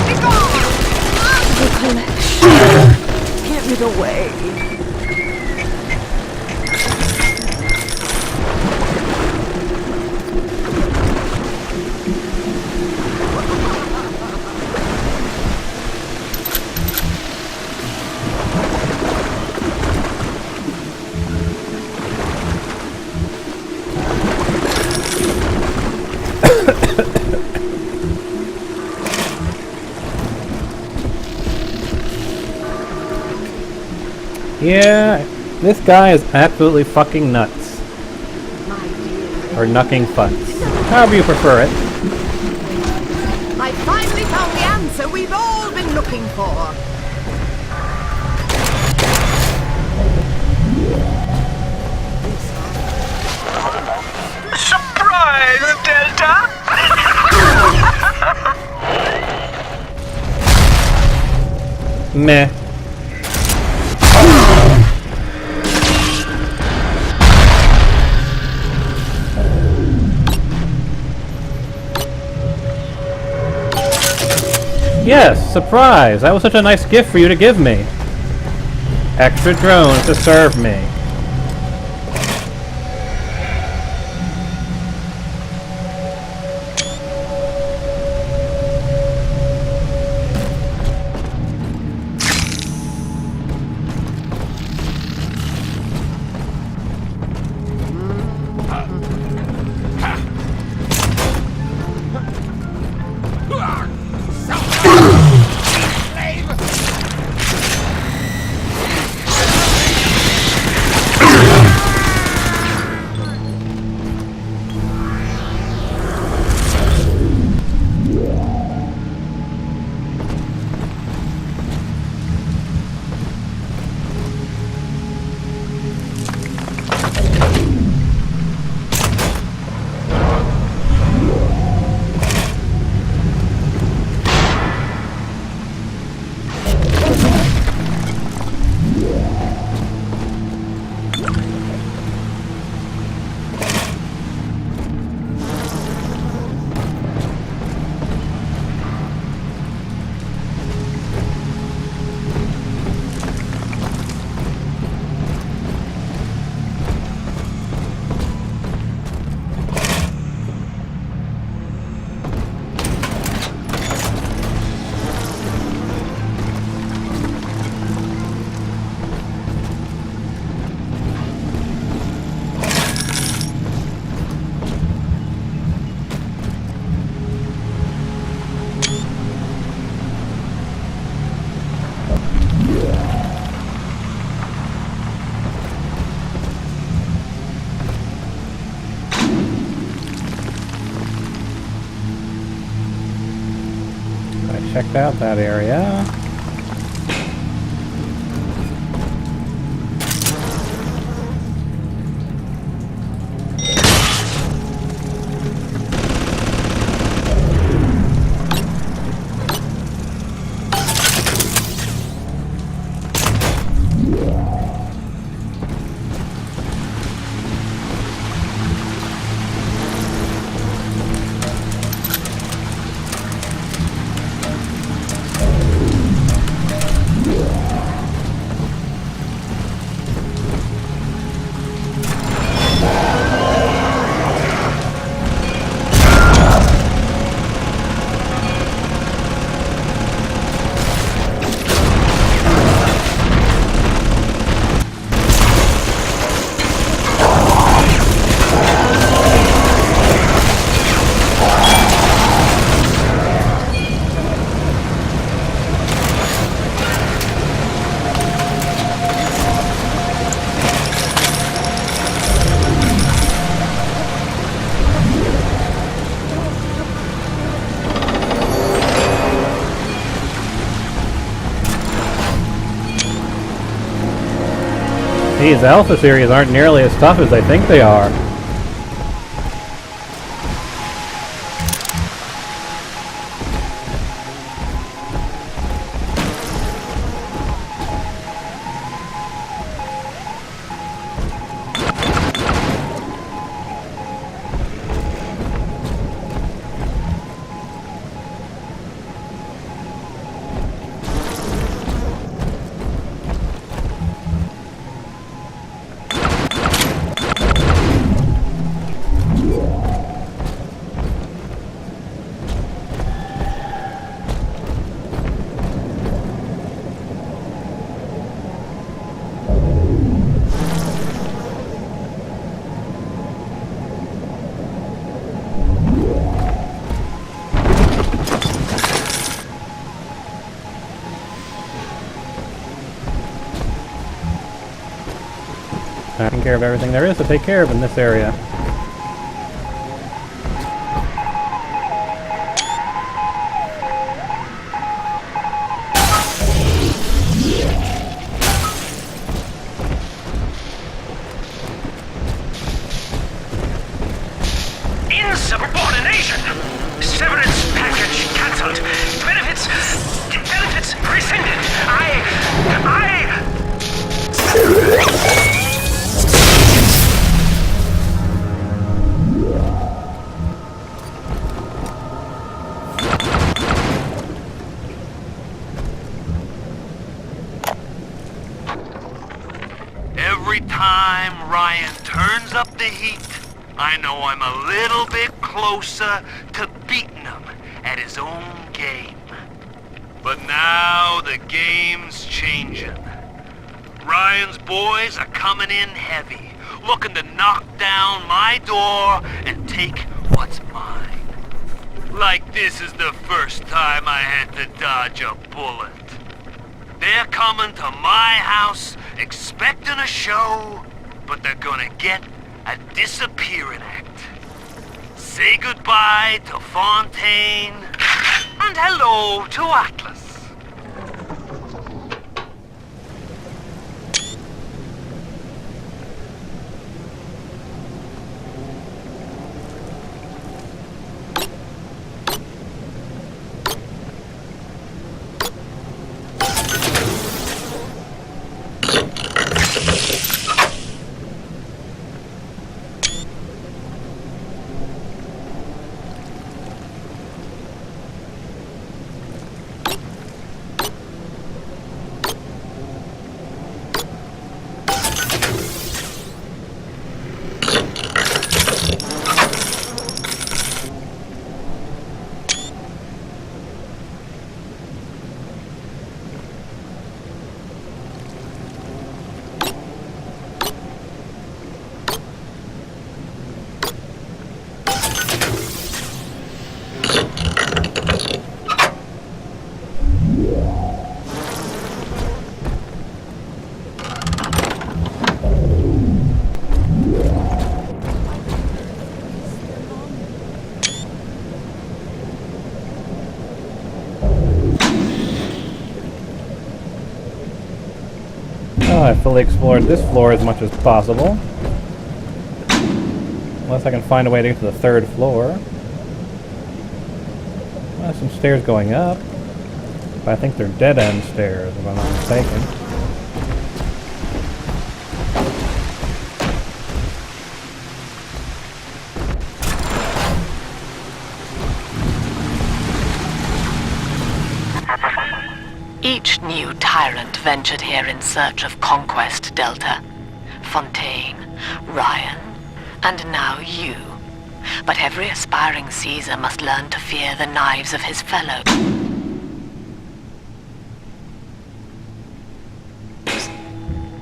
Be gone! The collection! Give it away! Yeah, this guy is absolutely fucking nuts. Or knucking futz. However you prefer it. I finally found the answer we've all been looking for. Surprise, Delta! Meh. Yes, surprise! That was such a nice gift for you to give me. Extra drones to serve me. checked out that area. These Alpha series aren't nearly as tough as I think they are. Taking care of everything there is to take care of in this area. Insubordination! Severance package cancelled. Benefits rescinded. Every time Ryan turns up the heat, I know I'm a little bit closer to beating him at his own game. But now the game's changing. Ryan's boys are coming in heavy, looking to knock down my door and take what's mine. Like this is the first time I had to dodge a bullet. They're coming to my house expecting a show, but they're gonna get a disappearing act. Say goodbye to Fontaine, and hello to Atlas. I've fully explored this floor as much as possible. Unless I can find a way to get to the 3rd floor. Well, some stairs going up. But I think they're dead-end stairs, if I'm not mistaken. Each new tyrant ventured here in search of conquest, Delta. Fontaine, Ryan, and now you. But every aspiring Caesar must learn to fear the knives of his fellows.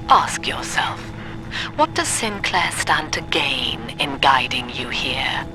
Ask yourself, what does Sinclair stand to gain in guiding you here?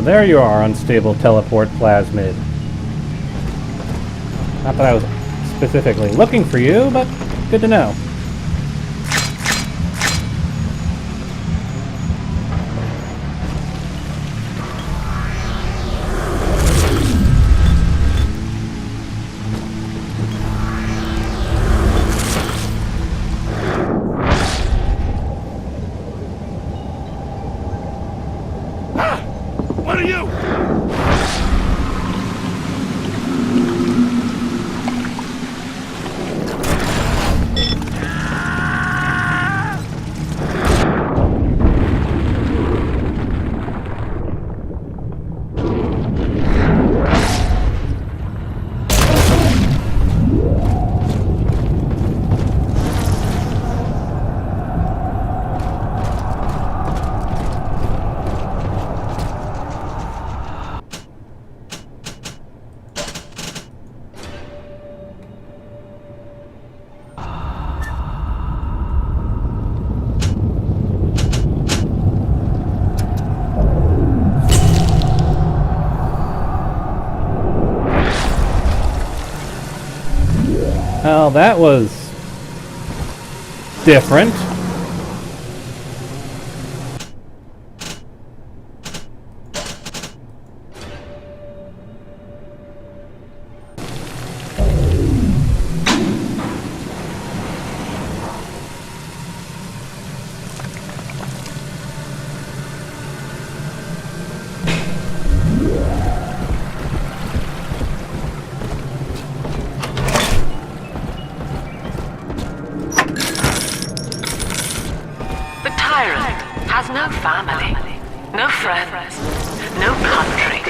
There you are, unstable teleport plasmid. Not that I was specifically looking for you, but good to know. What are you? Well, that was different. Has no family, no friends, no country,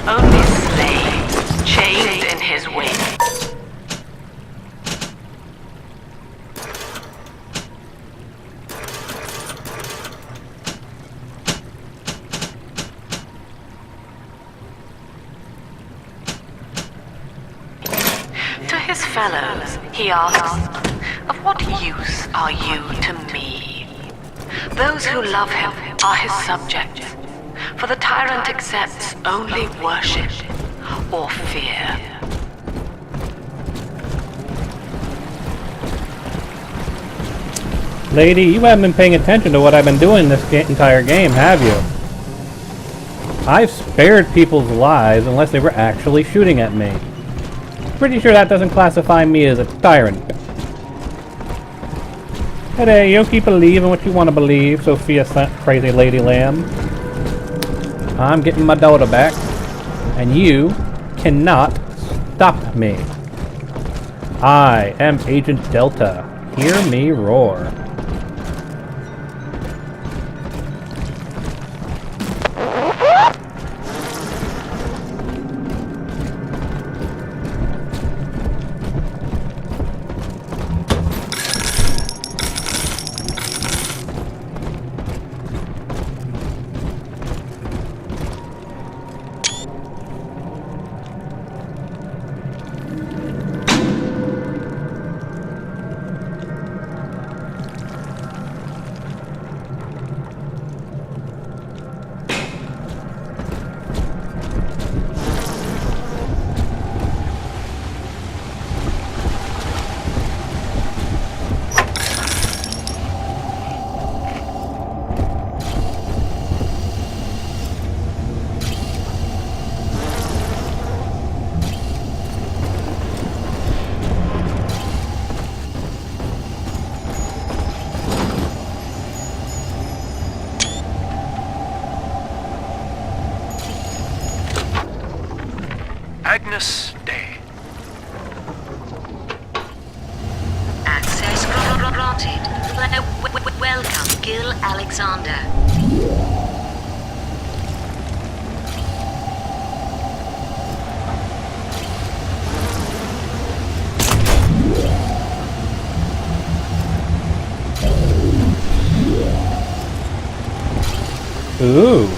only slaves chained in his wake. To his fellows, he asks, "Of what use are you to me?" Those who love him are his subjects, for the tyrant accepts only worship or fear. Lady, you haven't been paying attention to what I've been doing this entire game, have you? I've spared people's lives unless they were actually shooting at me. Pretty sure that doesn't classify me as a tyrant. Hey, you keep believing what you want to believe, Sophia, crazy lady lamb. I'm getting my daughter back, and you cannot stop me. I am Agent Delta. Hear me roar. Agnus Dei. Access granted. Welcome, Gil Alexander. Ooh.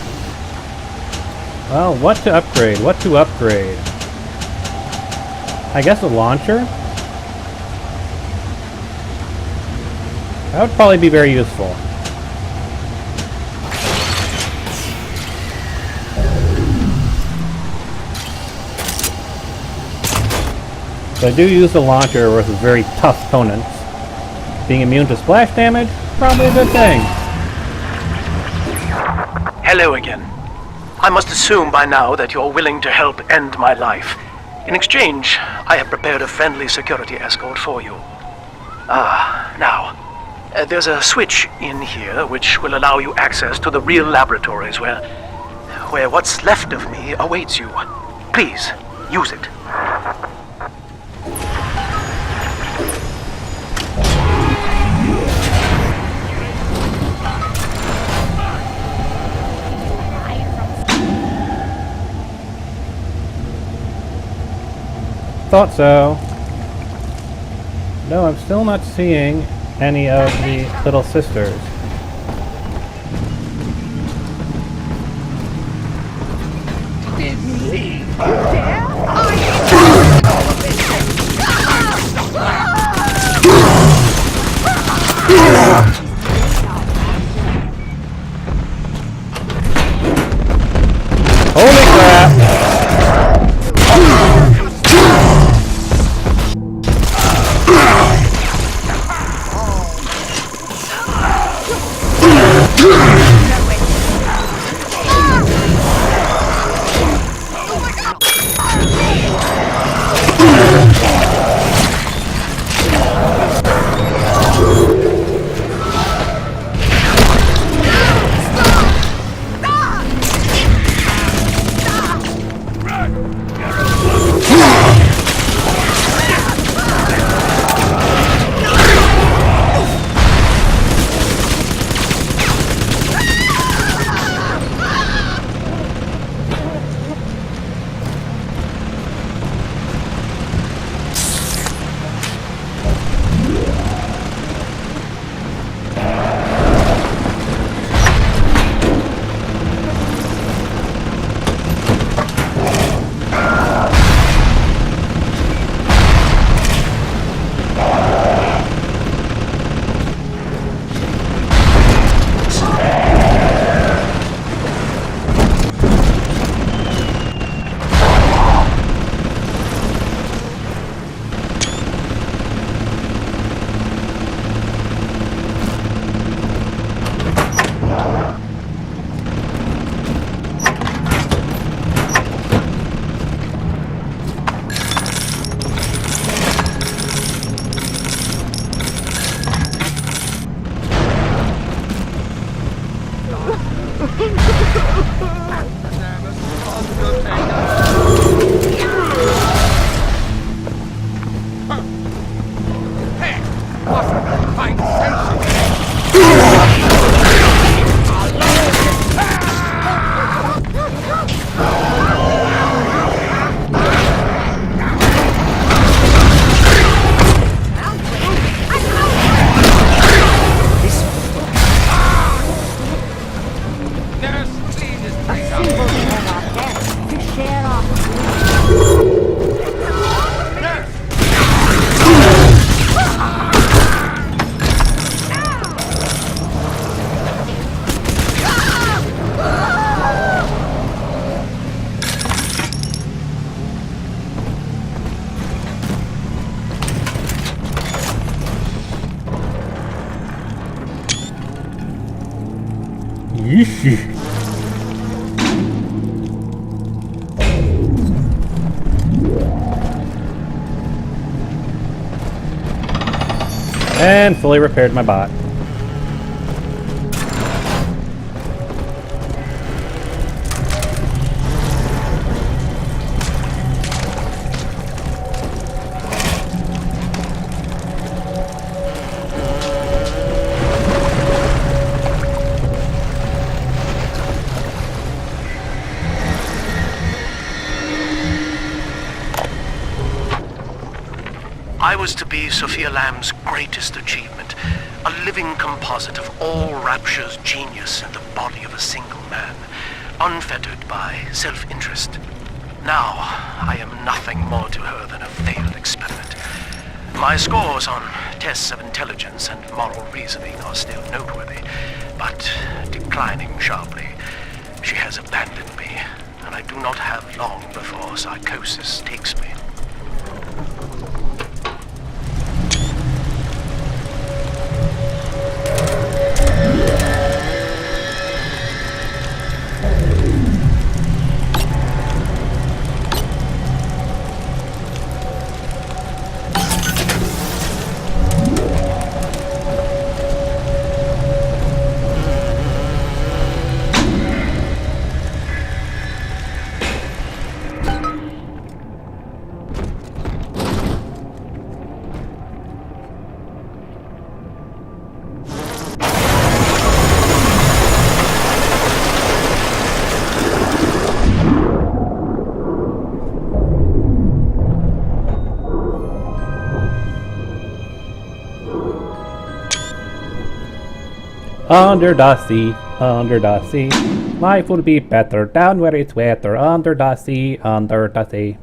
Well, what to upgrade? What to upgrade? I guess a launcher? That would probably be very useful. So I do use the launcher versus very tough opponents. Being immune to splash damage? Probably a good thing. Hello again. I must assume by now that you're willing to help end my life. In exchange, I have prepared a friendly security escort for you. Now, there's a switch in here which will allow you access to the real laboratories where what's left of me awaits you. Please, use it. Thought so. No, I'm still not seeing any of the little sisters. Holy crap! Yeesh. And fully repaired my bot. I was to be Sophia Lamb's greatest achievement, a living composite of all Rapture's genius in the body of a single man, unfettered by self-interest. Now, I am nothing more to her than a failed experiment. My scores on tests of intelligence and moral reasoning are still noteworthy, but declining sharply. She has abandoned me, and I do not have long before psychosis takes me. Under the sea, life would be better down where it's wetter. Under the sea, under the sea.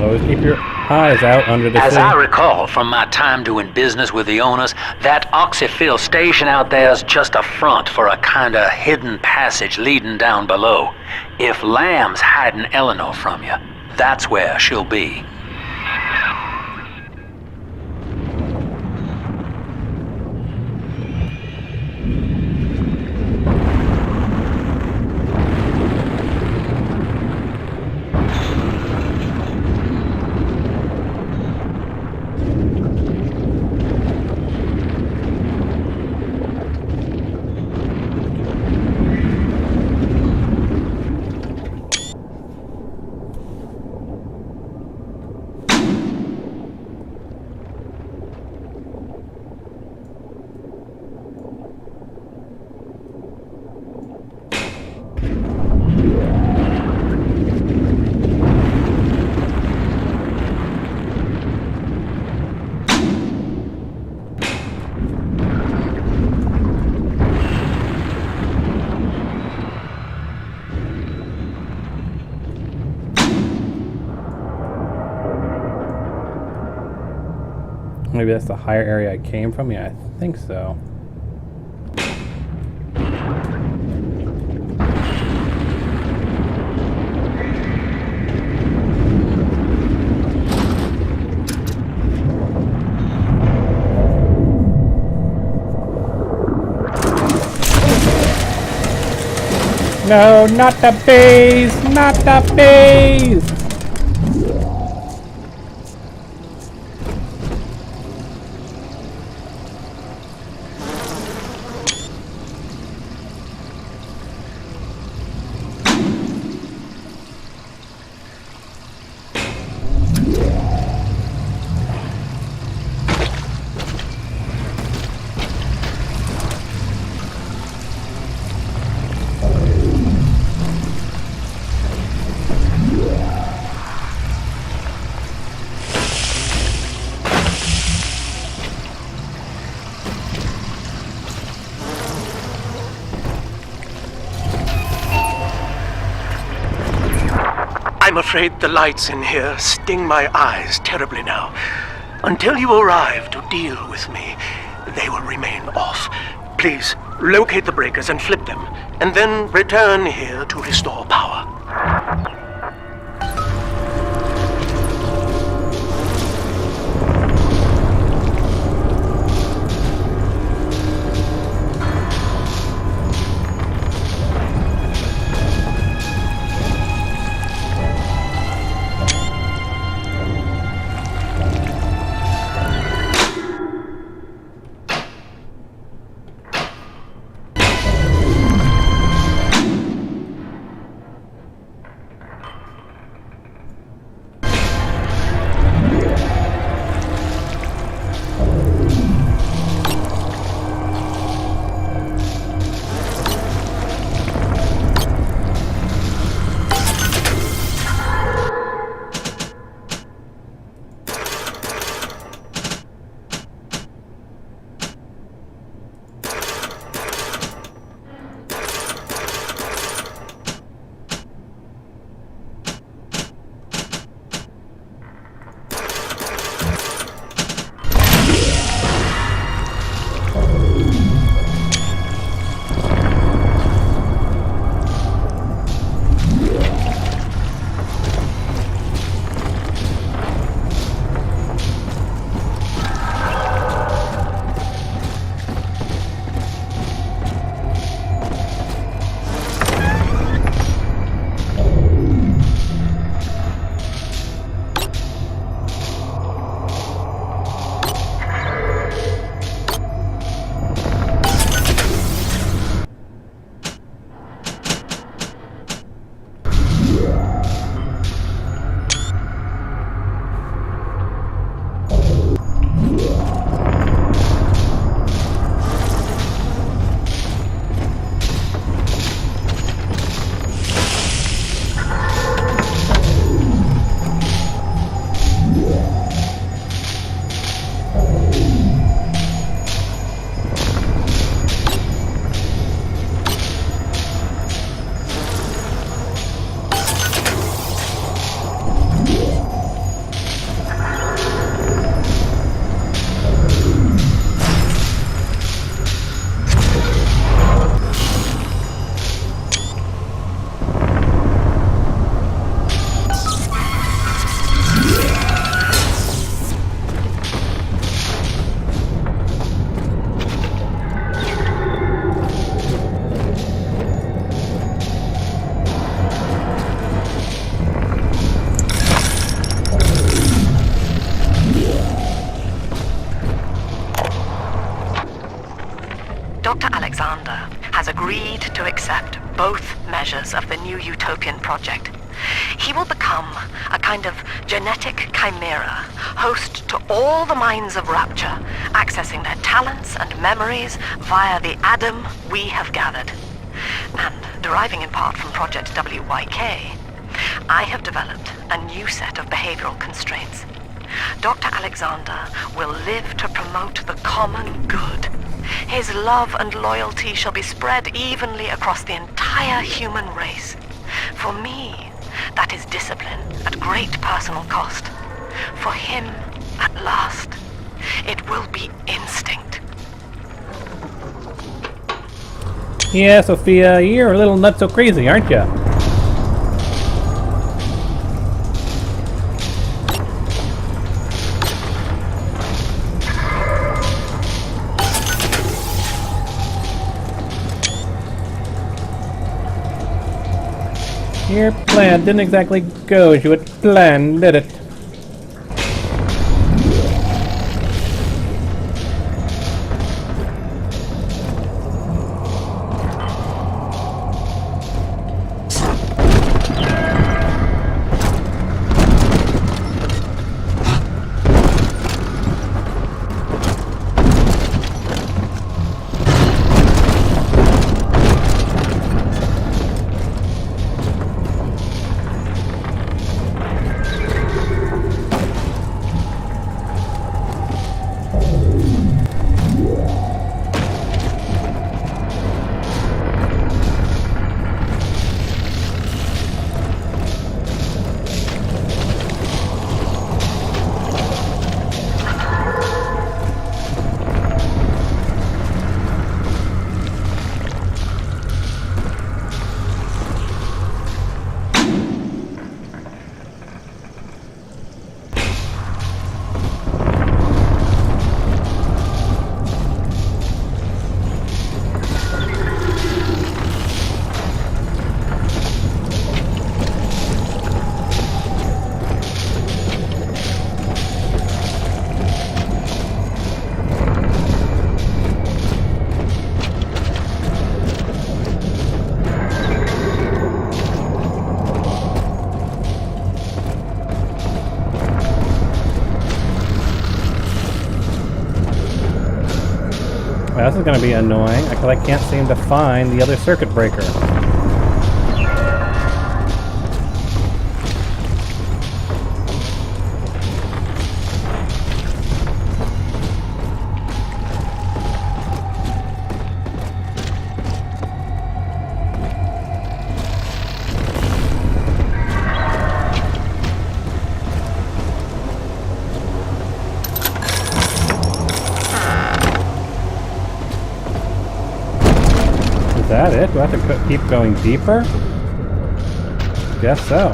Always keep your eyes out under the sea. As I recall from my time doing business with the owners, that oxyfill station out there's just a front for a kinda hidden passage leading down below. If Lamb's hiding Eleanor from you, that's where she'll be. Maybe that's the higher area I came from? Yeah, I think so. No, not the bees! Not the bees! I'm afraid the lights in here sting my eyes terribly now. Until you arrive to deal with me, they will remain off. Please, locate the breakers and flip them, and then return here to restore power. Dr. Alexander has agreed to accept both measures of the new utopian project. He will become a kind of genetic chimera, host to all the minds of Rapture, accessing their talents and memories via the Adam we have gathered. And deriving in part from Project WYK, I have developed a new set of behavioral constraints. Dr. Alexander will live to promote the common good. His love and loyalty shall be spread evenly across the entire human race. For me, that is discipline at great personal cost. For him, at last, it will be instinct. Yeah, Sophia, you're a little not so crazy, aren't you? Your plan didn't exactly go as you had planned, did it? Well, this is going to be annoying because I can't seem to find the other circuit breaker. Is that it? Do I have to keep going deeper? Guess so.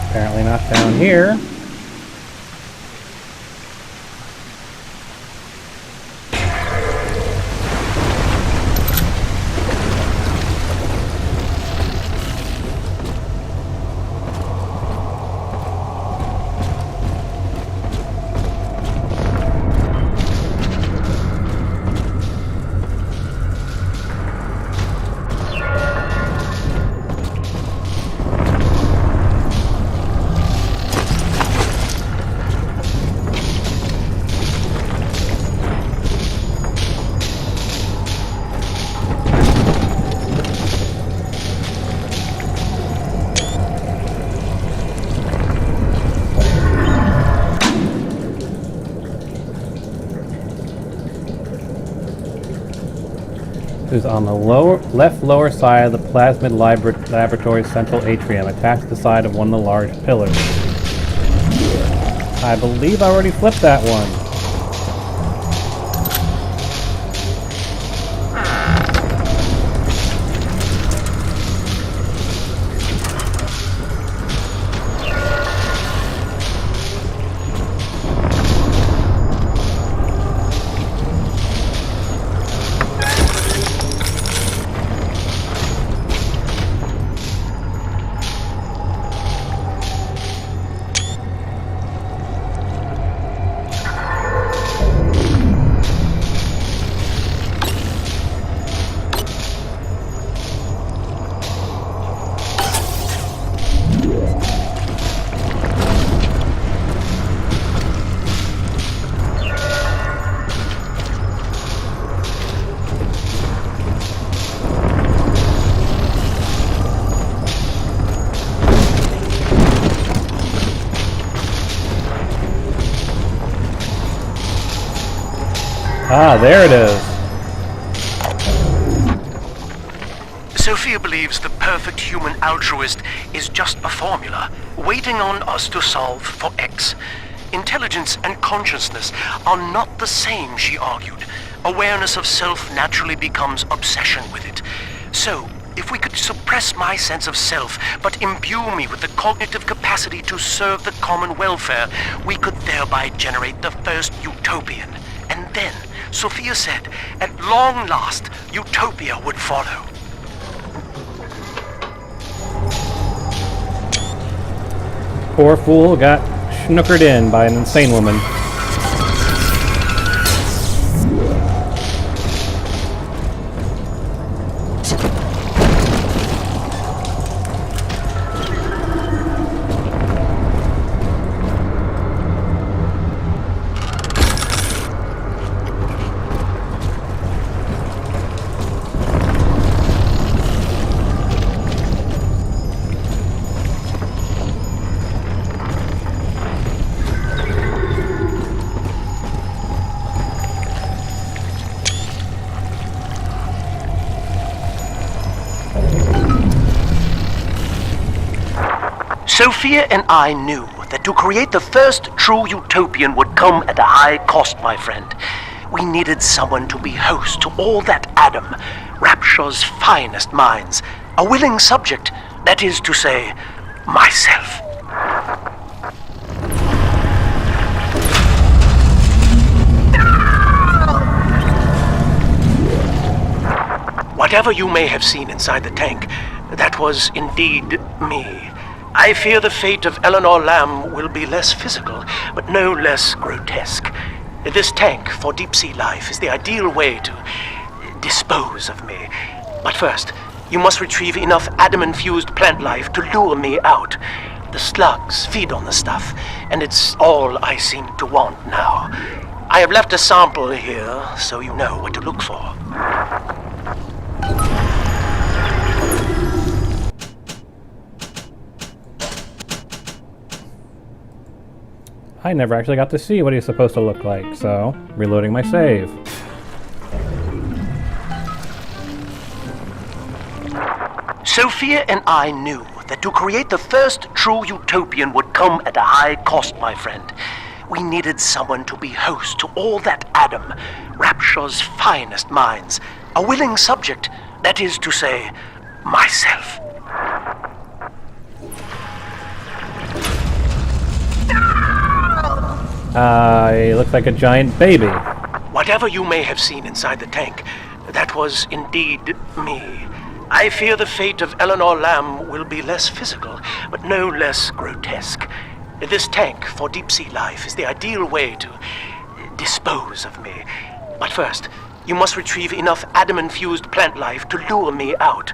Apparently not down here. Is on the left lower side of the Plasmid Laboratory's central atrium, attached to the side of one of the large pillars. I believe I already flipped that one. Ah, there it is. Sophia believes the perfect human altruist is just a formula, waiting on us to solve for X. Intelligence and consciousness are not the same, she argued. Awareness of self naturally becomes obsession with it. So, If we could suppress my sense of self, but imbue me with the cognitive capacity to serve the common welfare, we could thereby generate the first utopian. And then, Sophia said, at long last, utopia would follow. Poor fool got snookered in by an insane woman. Sophia and I knew that to create the first true utopian would come at a high cost, my friend. We needed someone to be host to all that Adam, Rapture's finest minds, a willing subject, that is to say, myself. Whatever you may have seen inside the tank, that was indeed me. I fear the fate of Eleanor Lamb will be less physical, but no less grotesque. This tank for deep-sea life is the ideal way to dispose of me. But first, you must retrieve enough Adam-infused plant life to lure me out. The slugs feed on the stuff, and it's all I seem to want now. I have left a sample here, so you know what to look for. I never actually got to see what he's supposed to look like, so reloading my save. Sophia and I knew that to create the first true utopian would come at a high cost, my friend. We needed someone to be host to all that Adam, Rapture's finest minds, a willing subject, that is to say, myself. He looks like a giant baby. Whatever you may have seen inside the tank, that was indeed me. I fear the fate of Eleanor Lamb will be less physical, but no less grotesque. This tank for deep-sea life is the ideal way to dispose of me. But first, you must retrieve enough Adam-infused plant life to lure me out.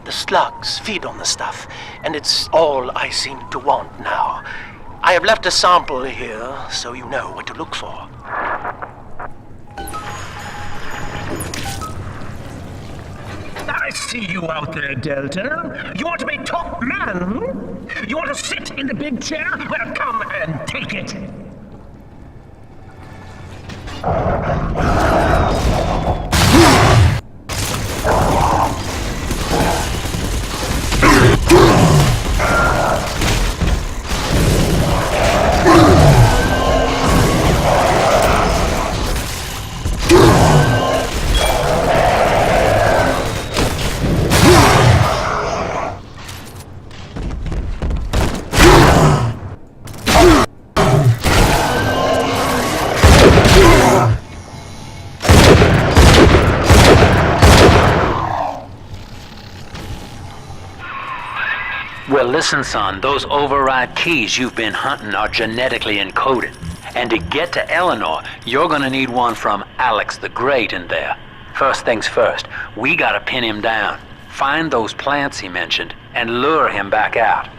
The slugs feed on the stuff, and it's all I seem to want now. I have left a sample here, so you know what to look for. I see you out there, Delta. You want to be top man? You want to sit in the big chair? Well, come and take it. Well, listen, son, those override keys you've been hunting are genetically encoded. And to get to Eleanor, you're gonna need one from Alex the Great in there. First things first, we gotta pin him down. Find those plants he mentioned, and lure him back out.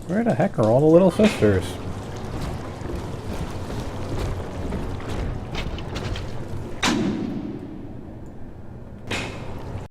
Where the heck are all the little sisters?